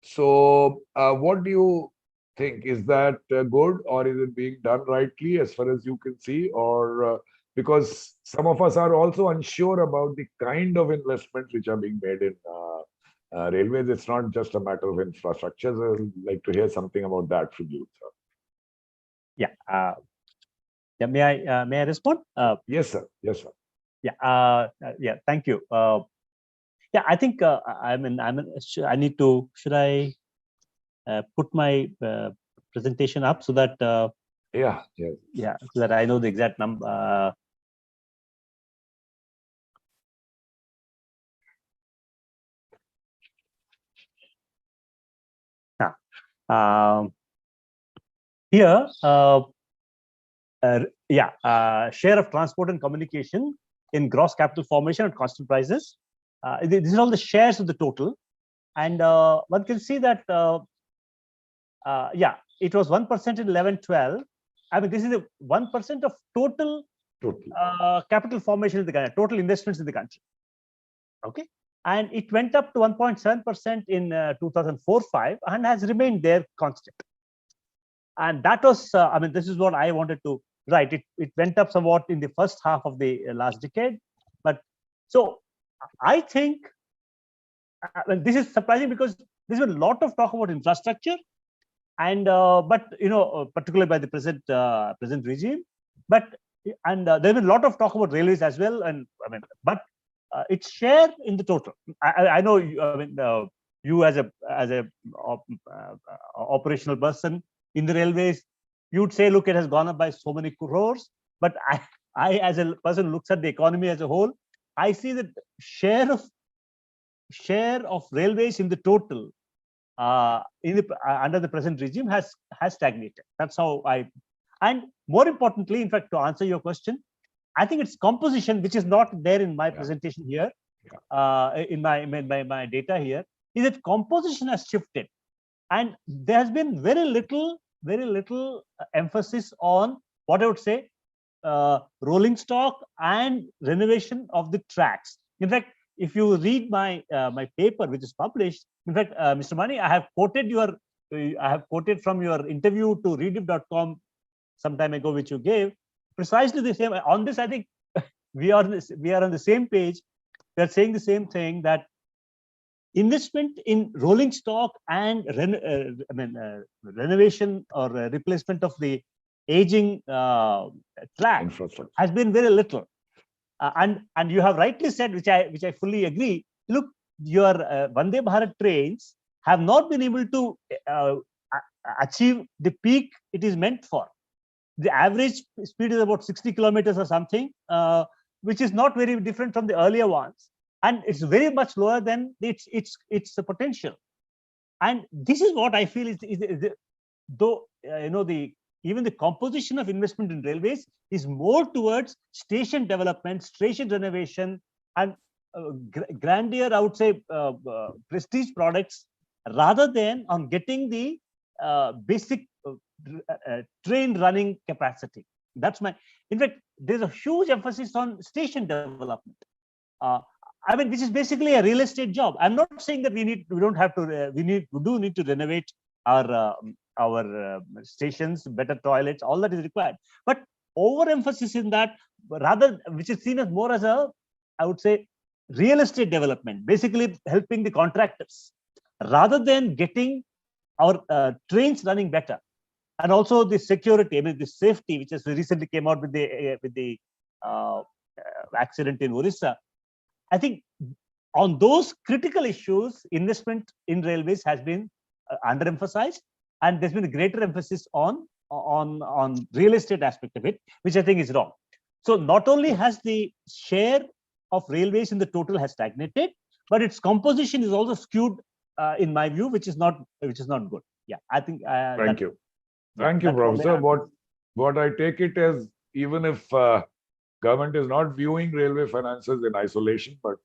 So what do you think? Is that good, or is it being done rightly as far as you can see? Or because some of us are also unsure about the kind of investments which are being made in railways. It's not just a matter of infrastructure. So I'd like to hear something about that from you, sir. Yeah. Yeah. May I respond? Yes, sir. Yes, sir. Yeah. Yeah. Thank you. Yeah. I think I need to. Should I put my presentation up so that? Yeah. Yes. Yeah. So that I know the exact number. Here, share of transport and communication in gross capital formation at constant prices. These are all the shares of the total, and one can see that it was 1% in 11-12. I mean, this is 1% of total capital formation in the country, total investments in the country. Okay, and it went up to 1.7% in 2004-5 and has remained there constant. And that was, I mean, this is what I wanted to write. It went up somewhat in the first half of the last decade. But so I think this is surprising because there's been a lot of talk about infrastructure, and but particularly by the present regime. But there's been a lot of talk about railways as well. And I mean, but its share in the total. I know. I mean, you as a operational person in the railways, you'd say, look, it has gone up by so many crores. But I as a person who looks at the economy as a whole, I see that share of railways in the total under the present regime has stagnated. That's how and more importantly, in fact, to answer your question, I think its composition, which is not there in my presentation here, in my data here, is that composition has shifted, and there has been very little emphasis on what I would say rolling stock and renovation of the tracks. In fact, if you read my paper, which is published, in fact, Mr. Mani, I have quoted from your interview to rediff.com some time ago, which you gave, precisely the same. On this, I think we are on the same page. We are saying the same thing, that investment in rolling stock and renovation or replacement of the aging track has been very little. And you have rightly said, which I fully agree. Look, your Vande Bharat trains have not been able to achieve the peak it is meant for. The average speed is about 60 kilometers or something, which is not very different from the earlier ones, and it's very much lower than its potential. And this is what I feel is though even the composition of investment in railways is more towards station development, station renovation, and grandeur, I would say, prestige products, rather than on getting the basic train running capacity. That's my. In fact, there's a huge emphasis on station development. I mean, which is basically a real estate job. I'm not saying that we do need to renovate our stations, better toilets, all that is required. But overemphasis in that, rather, which is seen as more as I would say, real estate development, basically helping the contractors, rather than getting our trains running better. And also the security, I mean, the safety, which has recently came out with the accident in Orissa. I think on those critical issues, investment in railways has been underemphasized, and there's been a greater emphasis on real estate aspect of it, which I think is wrong. So not only has the share of railways in the total has stagnated, but its composition is also skewed, in my view, which is not good. Yeah, I think. Thank you, Professor. What I take it as, even if government is not viewing railway finances in isolation, but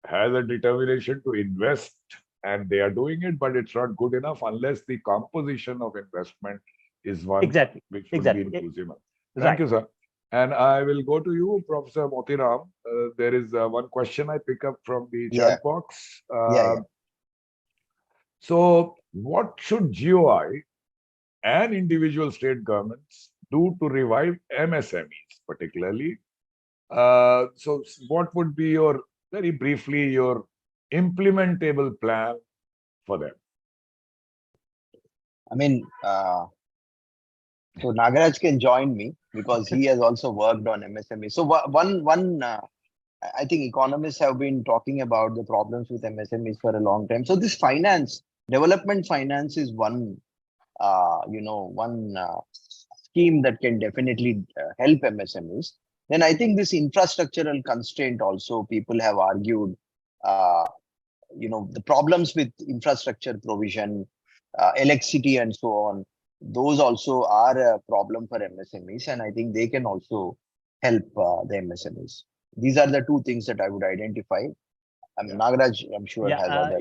has a determination to invest, and they are doing it, but it's not good enough unless the composition of investment is one which would be inclusive. Thank you, sir. And I will go to you, Professor Motiram. There is one question I pick up from the chat box. So what should GOI and individual state governments do to revive MSMEs particularly? So what would be your, very briefly, your implementable plan for them? I mean, so Nagaraj can join me because he has also worked on MSME. So I think economists have been talking about the problems with MSMEs for a long time. So this development finance is one scheme that can definitely help MSMEs. Then I think this infrastructural constraint also, people have argued, the problems with infrastructure provision, electricity and so on, those also are a problem for MSMEs, and I think they can also help the MSMEs. These are the two things that I would identify. I mean, Nagaraj, I'm sure has other.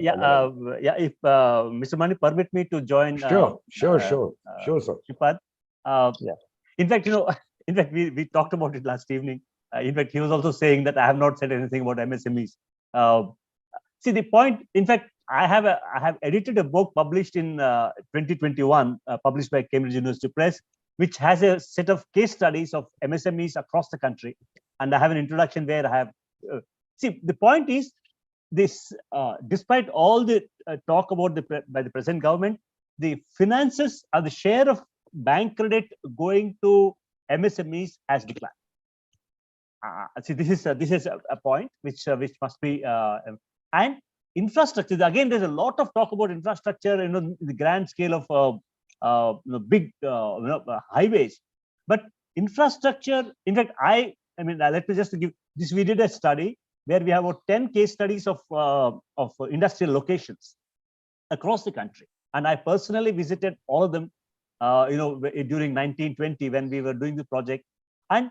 If Mr. Mani permit me to join. Sure, sir. Sripad. In fact, we talked about it last evening. In fact, he was also saying that I have not said anything about MSMEs. See, the point, in fact, I have edited a book published in 2021, published by Cambridge University Press, which has a set of case studies of MSMEs across the country. And I have an introduction where I have, see, the point is this, despite all the talk about by the present government, the finances or the share of bank credit going to MSMEs has declined. See, this is a point which must be, and infrastructure. Again, there's a lot of talk about infrastructure, the grand scale of big highways, but infrastructure. In fact, I mean, let me just give this. We did a study where we have about 10 case studies of industrial locations across the country, and I personally visited all of them. During 1920 when we were doing the project, and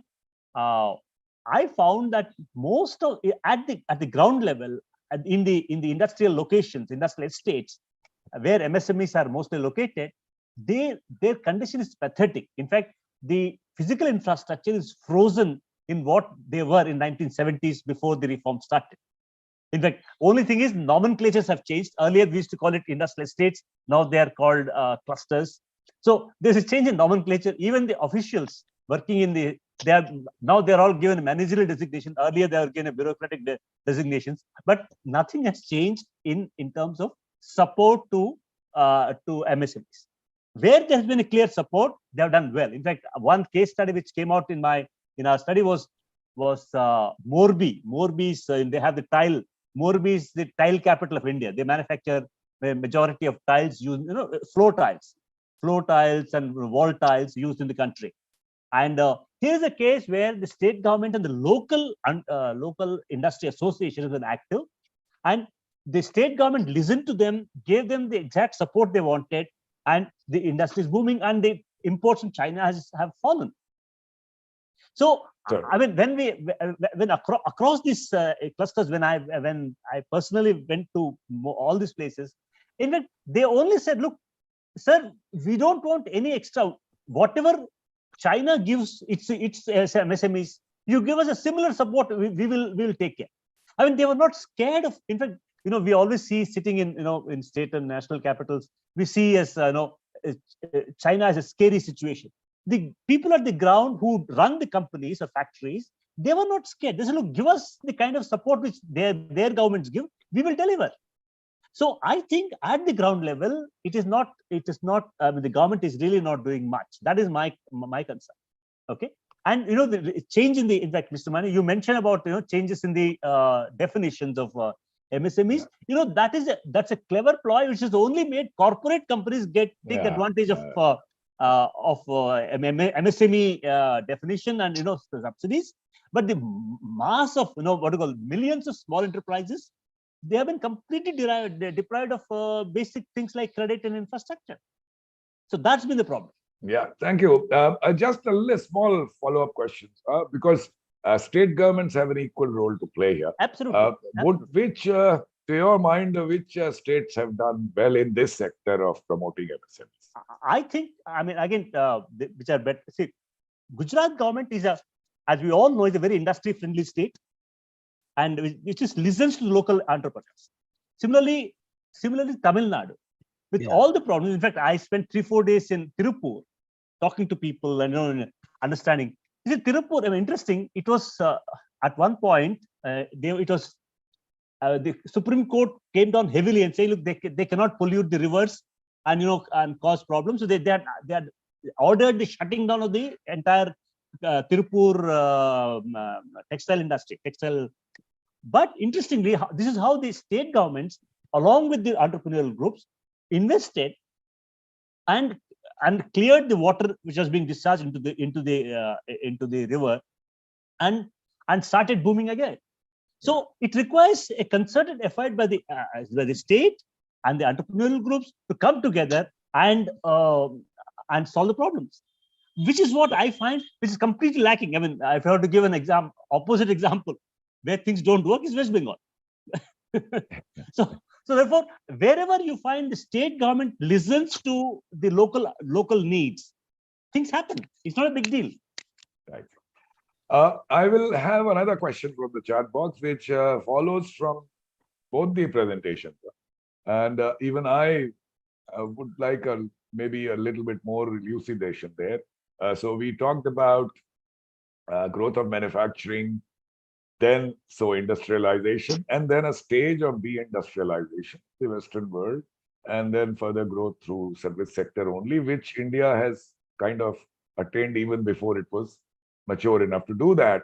I found that most of at the ground level, in the industrial locations, industrial estates, where MSMEs are mostly located, their condition is pathetic. In fact, the physical infrastructure is frozen in what they were in 1970s before the reform started. In fact, only thing is nomenclatures have changed. Earlier we used to call it industrial estates. Now they are called clusters. So there's a change in nomenclature. Even the officials working in they're all given a managerial designation. Earlier they were given a bureaucratic designations, but nothing has changed in terms of support to MSMEs. Where there's been a clear support, they have done well. In fact, one case study which came out in our study was Morbi. Morbi's they have the tile. Morbi is the tile capital of India. They manufacture the majority of tiles used, floor tiles and wall tiles used in the country. And here's a case where the state government and the local industry association has been active, and the state government listened to them, gave them the exact support they wanted, and the industry is booming, and the imports from China have fallen. So, sure. I mean, when across these clusters, when I personally went to all these places, in fact, they only said, look, sir, we don't want any extra. Whatever China gives its MSMEs, you give us a similar support. We will take care. I mean, they were not scared of. In fact, we always see sitting in state and national capitals, we see as China as a scary situation. The people at the ground who run the companies or factories, they were not scared. They said, look, give us the kind of support which their governments give. We will deliver. So I think at the ground level, it is not. The government is really not doing much. That is my concern. Okay, and the change in fact, Mr. Mani, you mentioned about changes in the definitions of MSMEs. That's a clever ploy, which has only made corporate companies take advantage of MSME definition and subsidies. But the mass of millions of small enterprises, they have been completely deprived of basic things like credit and infrastructure. So that's been the problem. Yeah, thank you. Just a small follow-up questions, because state governments have an equal role to play here. Absolutely. To your mind, which states have done well in this sector of promoting MSMEs? I think, again, which are better. See, Gujarat government is as we all know, is a very industry-friendly state, and which just listens to local entrepreneurs. Similarly, Tamil Nadu, with all the problems. In fact, I spent 3-4 days in Tirupur, talking to people and understanding. Tirupur, interesting. It was at one point, the Supreme Court came down heavily and saying, look, they cannot pollute the rivers and and cause problems. So they had ordered the shutting down of the entire Tirupur textile industry. But interestingly, this is how the state governments, along with the entrepreneurial groups, invested and cleared the water which was being discharged into the river, and started booming again. So it requires a concerted effort by the state and the entrepreneurial groups to come together and solve the problems, which is what I find which is completely lacking. If I were to give an opposite example where things don't work, is West Bengal. So therefore, wherever you find the state government listens to the local needs, things happen. It's not a big deal. Right. I will have another question from the chat box, which follows from both the presentations. And even I would like maybe a little bit more elucidation there. So we talked about growth of manufacturing, then industrialization, and then a stage of deindustrialization, the Western world, and then further growth through service sector only, which India has kind of attained even before it was mature enough to do that.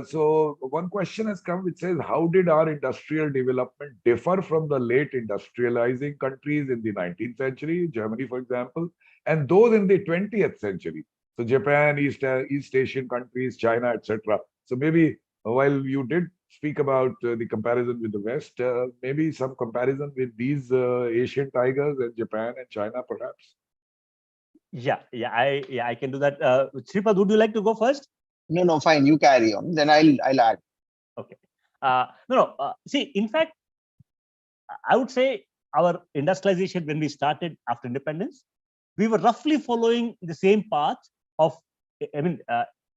So one question has come which says, how did our industrial development differ from the late industrializing countries in the 19th century, Germany, for example, and those in the 20th century? So Japan, East Asian countries, China, etc. So maybe while you did speak about the comparison with the West, maybe some comparison with these Asian tigers and Japan and China, perhaps? I can do that. Sripad, would you like to go first? No, fine. You carry on. Then I'll add. Okay. See, in fact, I would say our industrialization, when we started after independence, we were roughly following the same path of,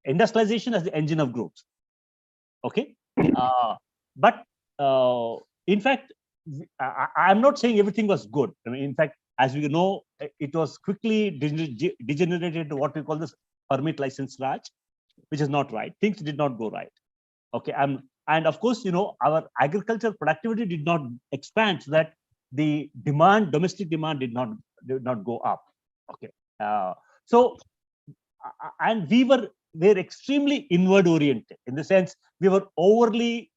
industrialization as the engine of growth. Okay. But in fact, I'm not saying everything was good. In fact, as we know, it was quickly degenerated to what we call this permit license Raj, which is not right. Things did not go right. Okay. And of course, our agricultural productivity did not expand, so that the domestic demand did not go up. Okay. And we were extremely inward oriented, in the sense we were overly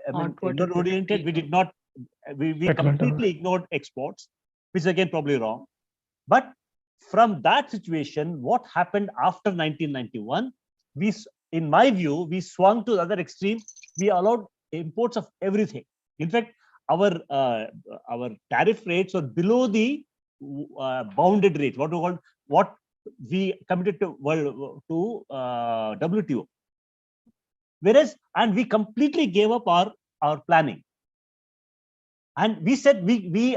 inward oriented. We did not, we completely ignored exports, which is again probably wrong. But from that situation, what happened after 1991, in my view, we swung to the other extreme. We allowed imports of everything. In fact, our tariff rates were below the bounded rate, what we committed to WTO. Whereas, and we completely gave up our planning. And we said,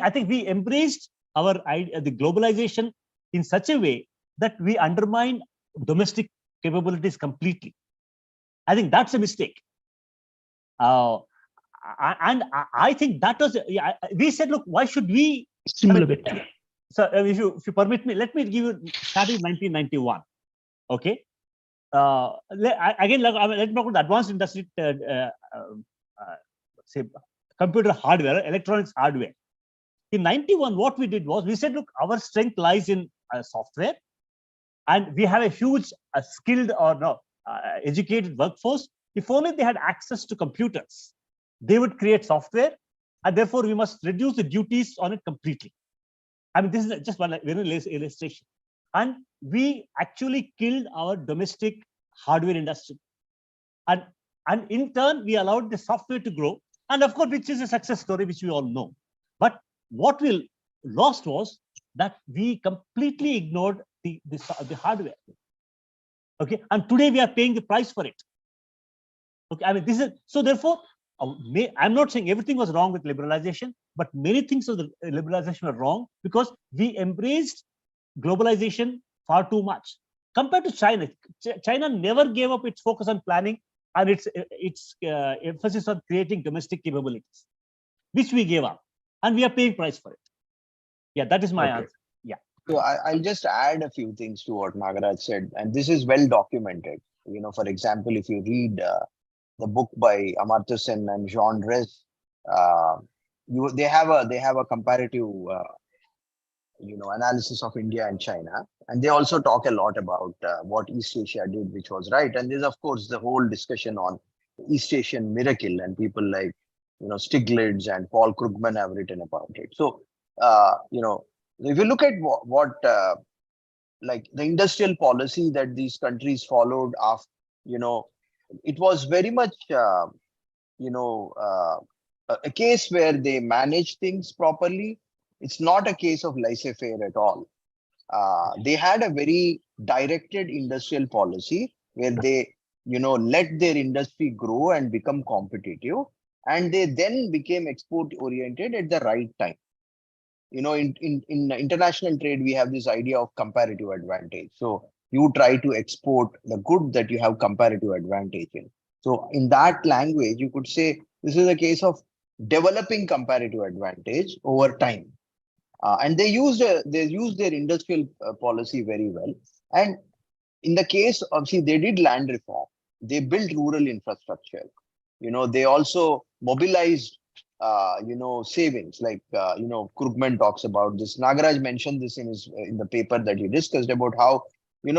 I think we embraced the globalization in such a way that we undermine domestic capabilities completely. I think that's a mistake. And I think that was, we said, look, why should we? Similar bit. So if you permit me, let me give you starting 1991. Okay. Again, let me talk about advanced industry, say computer hardware, electronics hardware. In 91, what we did was we said, look, our strength lies in software, and we have a huge skilled or educated workforce. If only they had access to computers, They would create software, and therefore we must reduce the duties on it completely. I mean, this is just one very illustration. And we actually killed our domestic hardware industry. And in turn, we allowed the software to grow. And of course, which is a success story, which we all know. But what we lost was that we completely ignored the hardware. Okay, and today we are paying the price for it. Okay, I mean, this is so. Therefore, I'm not saying everything was wrong with liberalization, but many things of the liberalization were wrong because we embraced globalization far too much compared to China. China never gave up its focus on planning and its emphasis on creating domestic capabilities, which we gave up, and we are paying price for it. Yeah, that is my answer. Yeah. So I'll just add a few things to what Nagaraj said, and this is well documented. You know, for example, if you read the book by Amartya Sen and Jean Rez, they have a comparative analysis of India and China, and they also talk a lot about what East Asia did, which was right. And there's of course the whole discussion on East Asian miracle, and people like Stiglitz and Paul Krugman have written about it. So if you look at what like the industrial policy that these countries followed after, it was very much a case where they managed things properly. It's not a case of laissez-faire at all. They had a very directed industrial policy where they let their industry grow and become competitive, and they then became export oriented at the right time. In international trade, we have this idea of comparative advantage. So you try to export the good that you have comparative advantage in. So in that language, you could say this is a case of developing comparative advantage over time. And they used their industrial policy very well. And in the case of, they did land reform. They built rural infrastructure. They also mobilized savings, like Krugman talks about this. Nagaraj mentioned this in the paper that he discussed about how you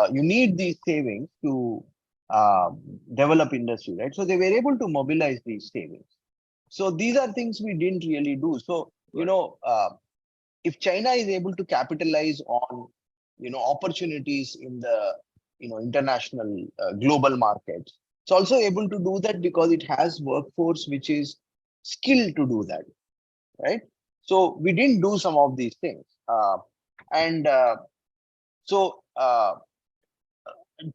need these savings to develop industry, right? So they were able to mobilize these savings. So these are things we didn't really do. So if China is able to capitalize on opportunities in the international global markets, it's also able to do that because it has workforce which is skilled to do that, right? So we didn't do some of these things. So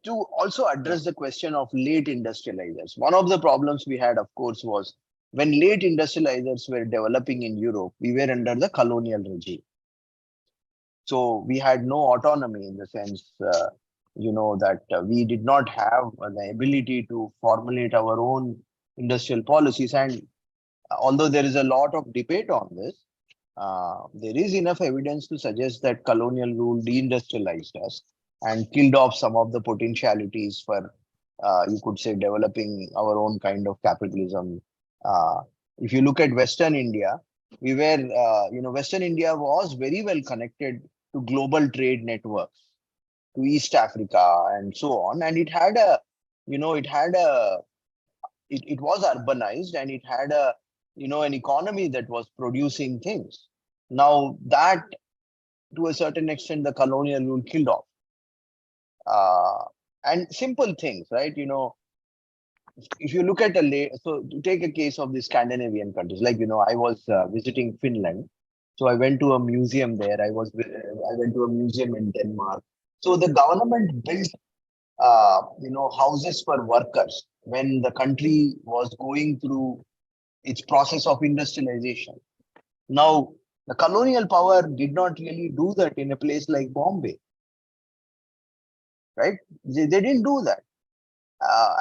to also address the question of late industrializers, one of the problems we had, of course, was when late industrializers were developing in Europe, we were under the colonial regime. So we had no autonomy in the sense that we did not have the ability to formulate our own industrial policies. And although there is a lot of debate on this, there is enough evidence to suggest that colonial rule deindustrialized us and killed off some of the potentialities for, you could say, developing our own kind of capitalism. If you look at Western India, we were, Western India was very well connected to global trade networks, to East Africa and so on. And it had it was urbanized, and it had an economy that was producing things. Now that, to a certain extent, the colonial rule killed off. And simple things, right? If you look at so to take a case of the Scandinavian countries, like, I was visiting Finland. So I went to a museum there. I went to a museum in Denmark. So the government built, houses for workers when the country was going through its process of industrialization. Now, the colonial power did not really do that in a place like Bombay, right? They didn't do that.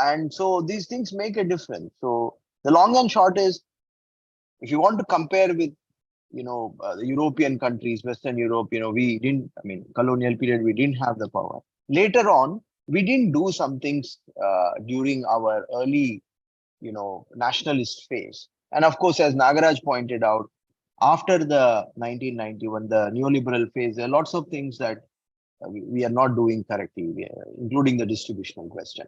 And so these things make a difference. So the long and short is, if you want to compare with, the European countries, Western Europe, we didn't, colonial period, we didn't have the power. Later on, we didn't do some things during our early, nationalist phase. And of course, as Nagaraj pointed out, after the 1991, the neoliberal phase, there are lots of things that we are not doing correctly, including the distributional question.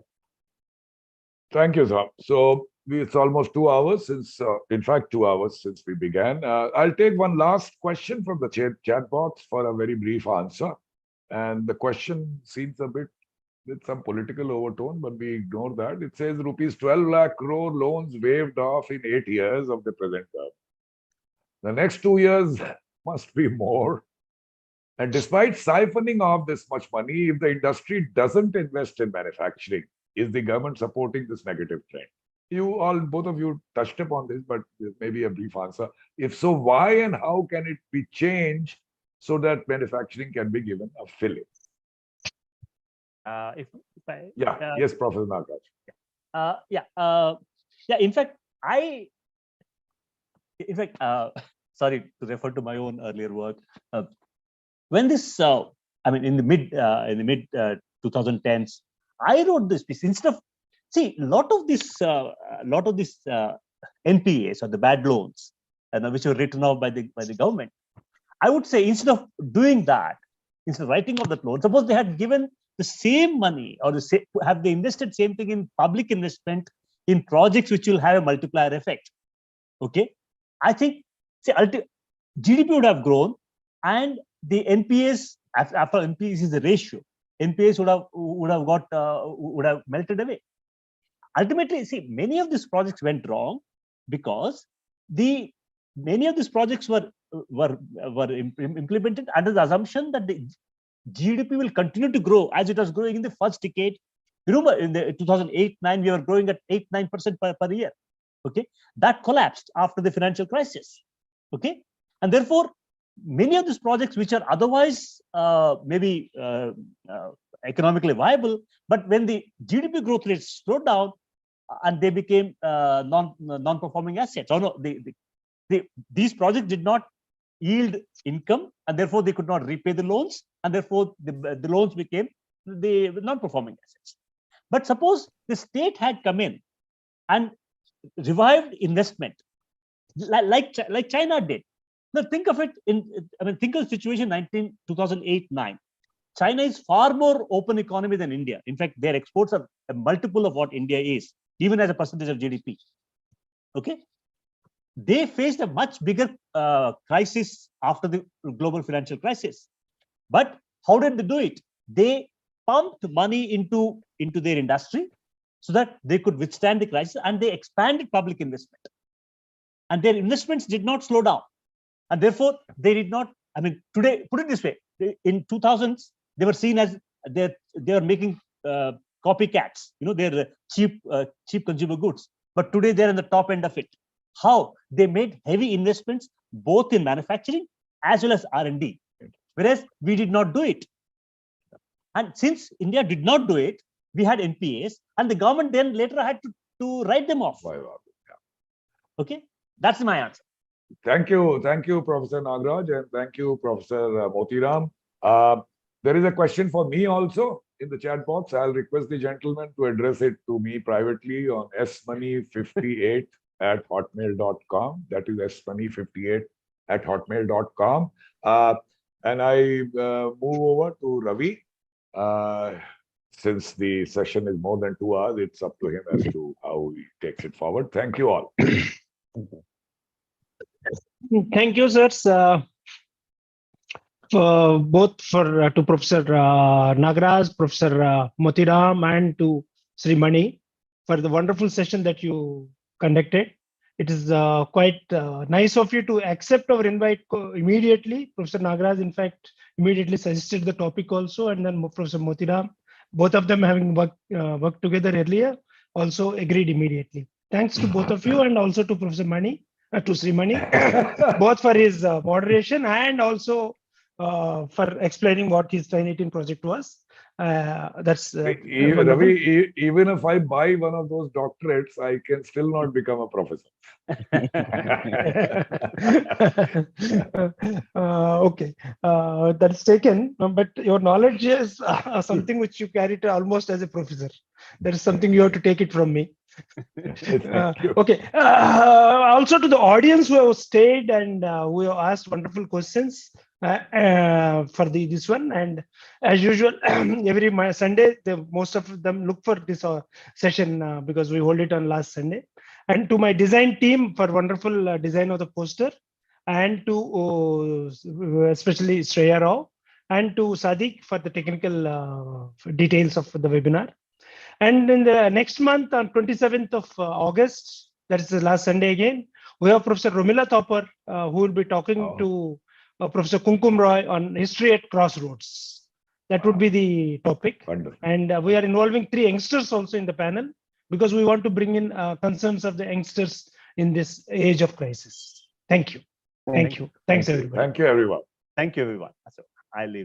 Thank you, sir. So It's almost 2 hours since, in fact, 2 hours since we began. I'll take one last question from the chat box for a very brief answer. And the question seems a bit with some political overtone, but we ignore that. It says rupees 12 lakh crore loans waived off in 8 years of the present term. The next 2 years must be more. And despite siphoning off this much money, if the industry doesn't invest in manufacturing, is the government supporting this negative trend? Both of you touched upon this, but maybe a brief answer. If so, why and how can it be changed so that manufacturing can be given a fillip? If I, Yes, Professor Nagaraj. In fact, sorry to refer to my own earlier work. When this, in the mid 2010s, I wrote this piece instead of a lot of this NPAs or the bad loans, which were written off by the government. I would say instead of doing that, instead of writing off that loan, suppose they had given the same money or have they invested same thing in public investment in projects which will have a multiplier effect. Okay, I think GDP would have grown and the NPAs after NPAs is the ratio. NPAs would have melted away. Ultimately, many of these projects went wrong because many of these projects were implemented under the assumption that the GDP will continue to grow as it was growing in the first decade. Remember, in the 2008-9, we were growing at 8-9% per year. Okay, that collapsed after the financial crisis. Okay, and therefore, many of these projects which are otherwise economically viable, but when the GDP growth rate slowed down and they became non-performing assets, or no, these projects did not yield income, and therefore they could not repay the loans, and therefore the loans became the non-performing assets. But suppose the state had come in and revived investment, like China did. Now think of it think of the situation 2008-9. China is far more open economy than India. In fact, their exports are a multiple of what India is, even as a percentage of GDP. Okay, they faced a much bigger crisis after the global financial crisis. But how did they do it? They pumped money into their industry so that they could withstand the crisis, and they expanded public investment. And their investments did not slow down. And therefore, they did not, today, put it this way, in 2000s, they were seen as they were making copycats, they're cheap consumer goods. But today they're in the top end of it. How? They made heavy investments both in manufacturing as well as R&D, whereas we did not do it. And since India did not do it, we had NPAs, and the government then later had to write them off. Okay, that's my answer. Thank you, Professor Nagaraj, and thank you, Professor Motiram. There is a question for me also in the chat box. I'll request the gentleman to address it to me privately on smoney58@hotmail.com. That is smoney58@hotmail.com. And I move over to Ravi. Since the session is more than 2 hours, it's up to him as to how he takes it forward. Thank you all. Thank you, sirs. To Professor Nagaraj, Professor Motiram, and to Sri Mani for the wonderful session that you conducted. It is quite nice of you to accept our invite immediately. Professor Nagaraj, in fact, immediately suggested the topic also, and then Professor Motiram, both of them having worked together earlier, also agreed immediately. Thanks to both of you, and also to Professor Mani, to Sri Mani, both for his moderation and also for explaining what his 2018 project was. That's Ravi, even if I buy one of those doctorates, I can still not become a professor. Okay, that's taken. But your knowledge is something which you carry to almost as a professor. That is something you have to take it from me. Okay. Also to the audience who have stayed and who have asked wonderful questions for this one, and as usual, every Sunday, most of them look for this session because we hold it on last Sunday. And to my design team for wonderful design of the poster, and to especially Shreya Rao, and to Sadiq for the technical details of the webinar. And in the next month, on 27th of August, that is the last Sunday again, we have Professor Romila Thopper, who will be talking to Professor Kumkum Roy on history at crossroads. That would be the topic. Wonderful. And we are involving 3 youngsters also in the panel, because we want to bring in concerns of the youngsters in this age of crisis. Thank you. Thank you. Thanks, everybody. Thank you, everyone. Thank you, everyone. So I leave.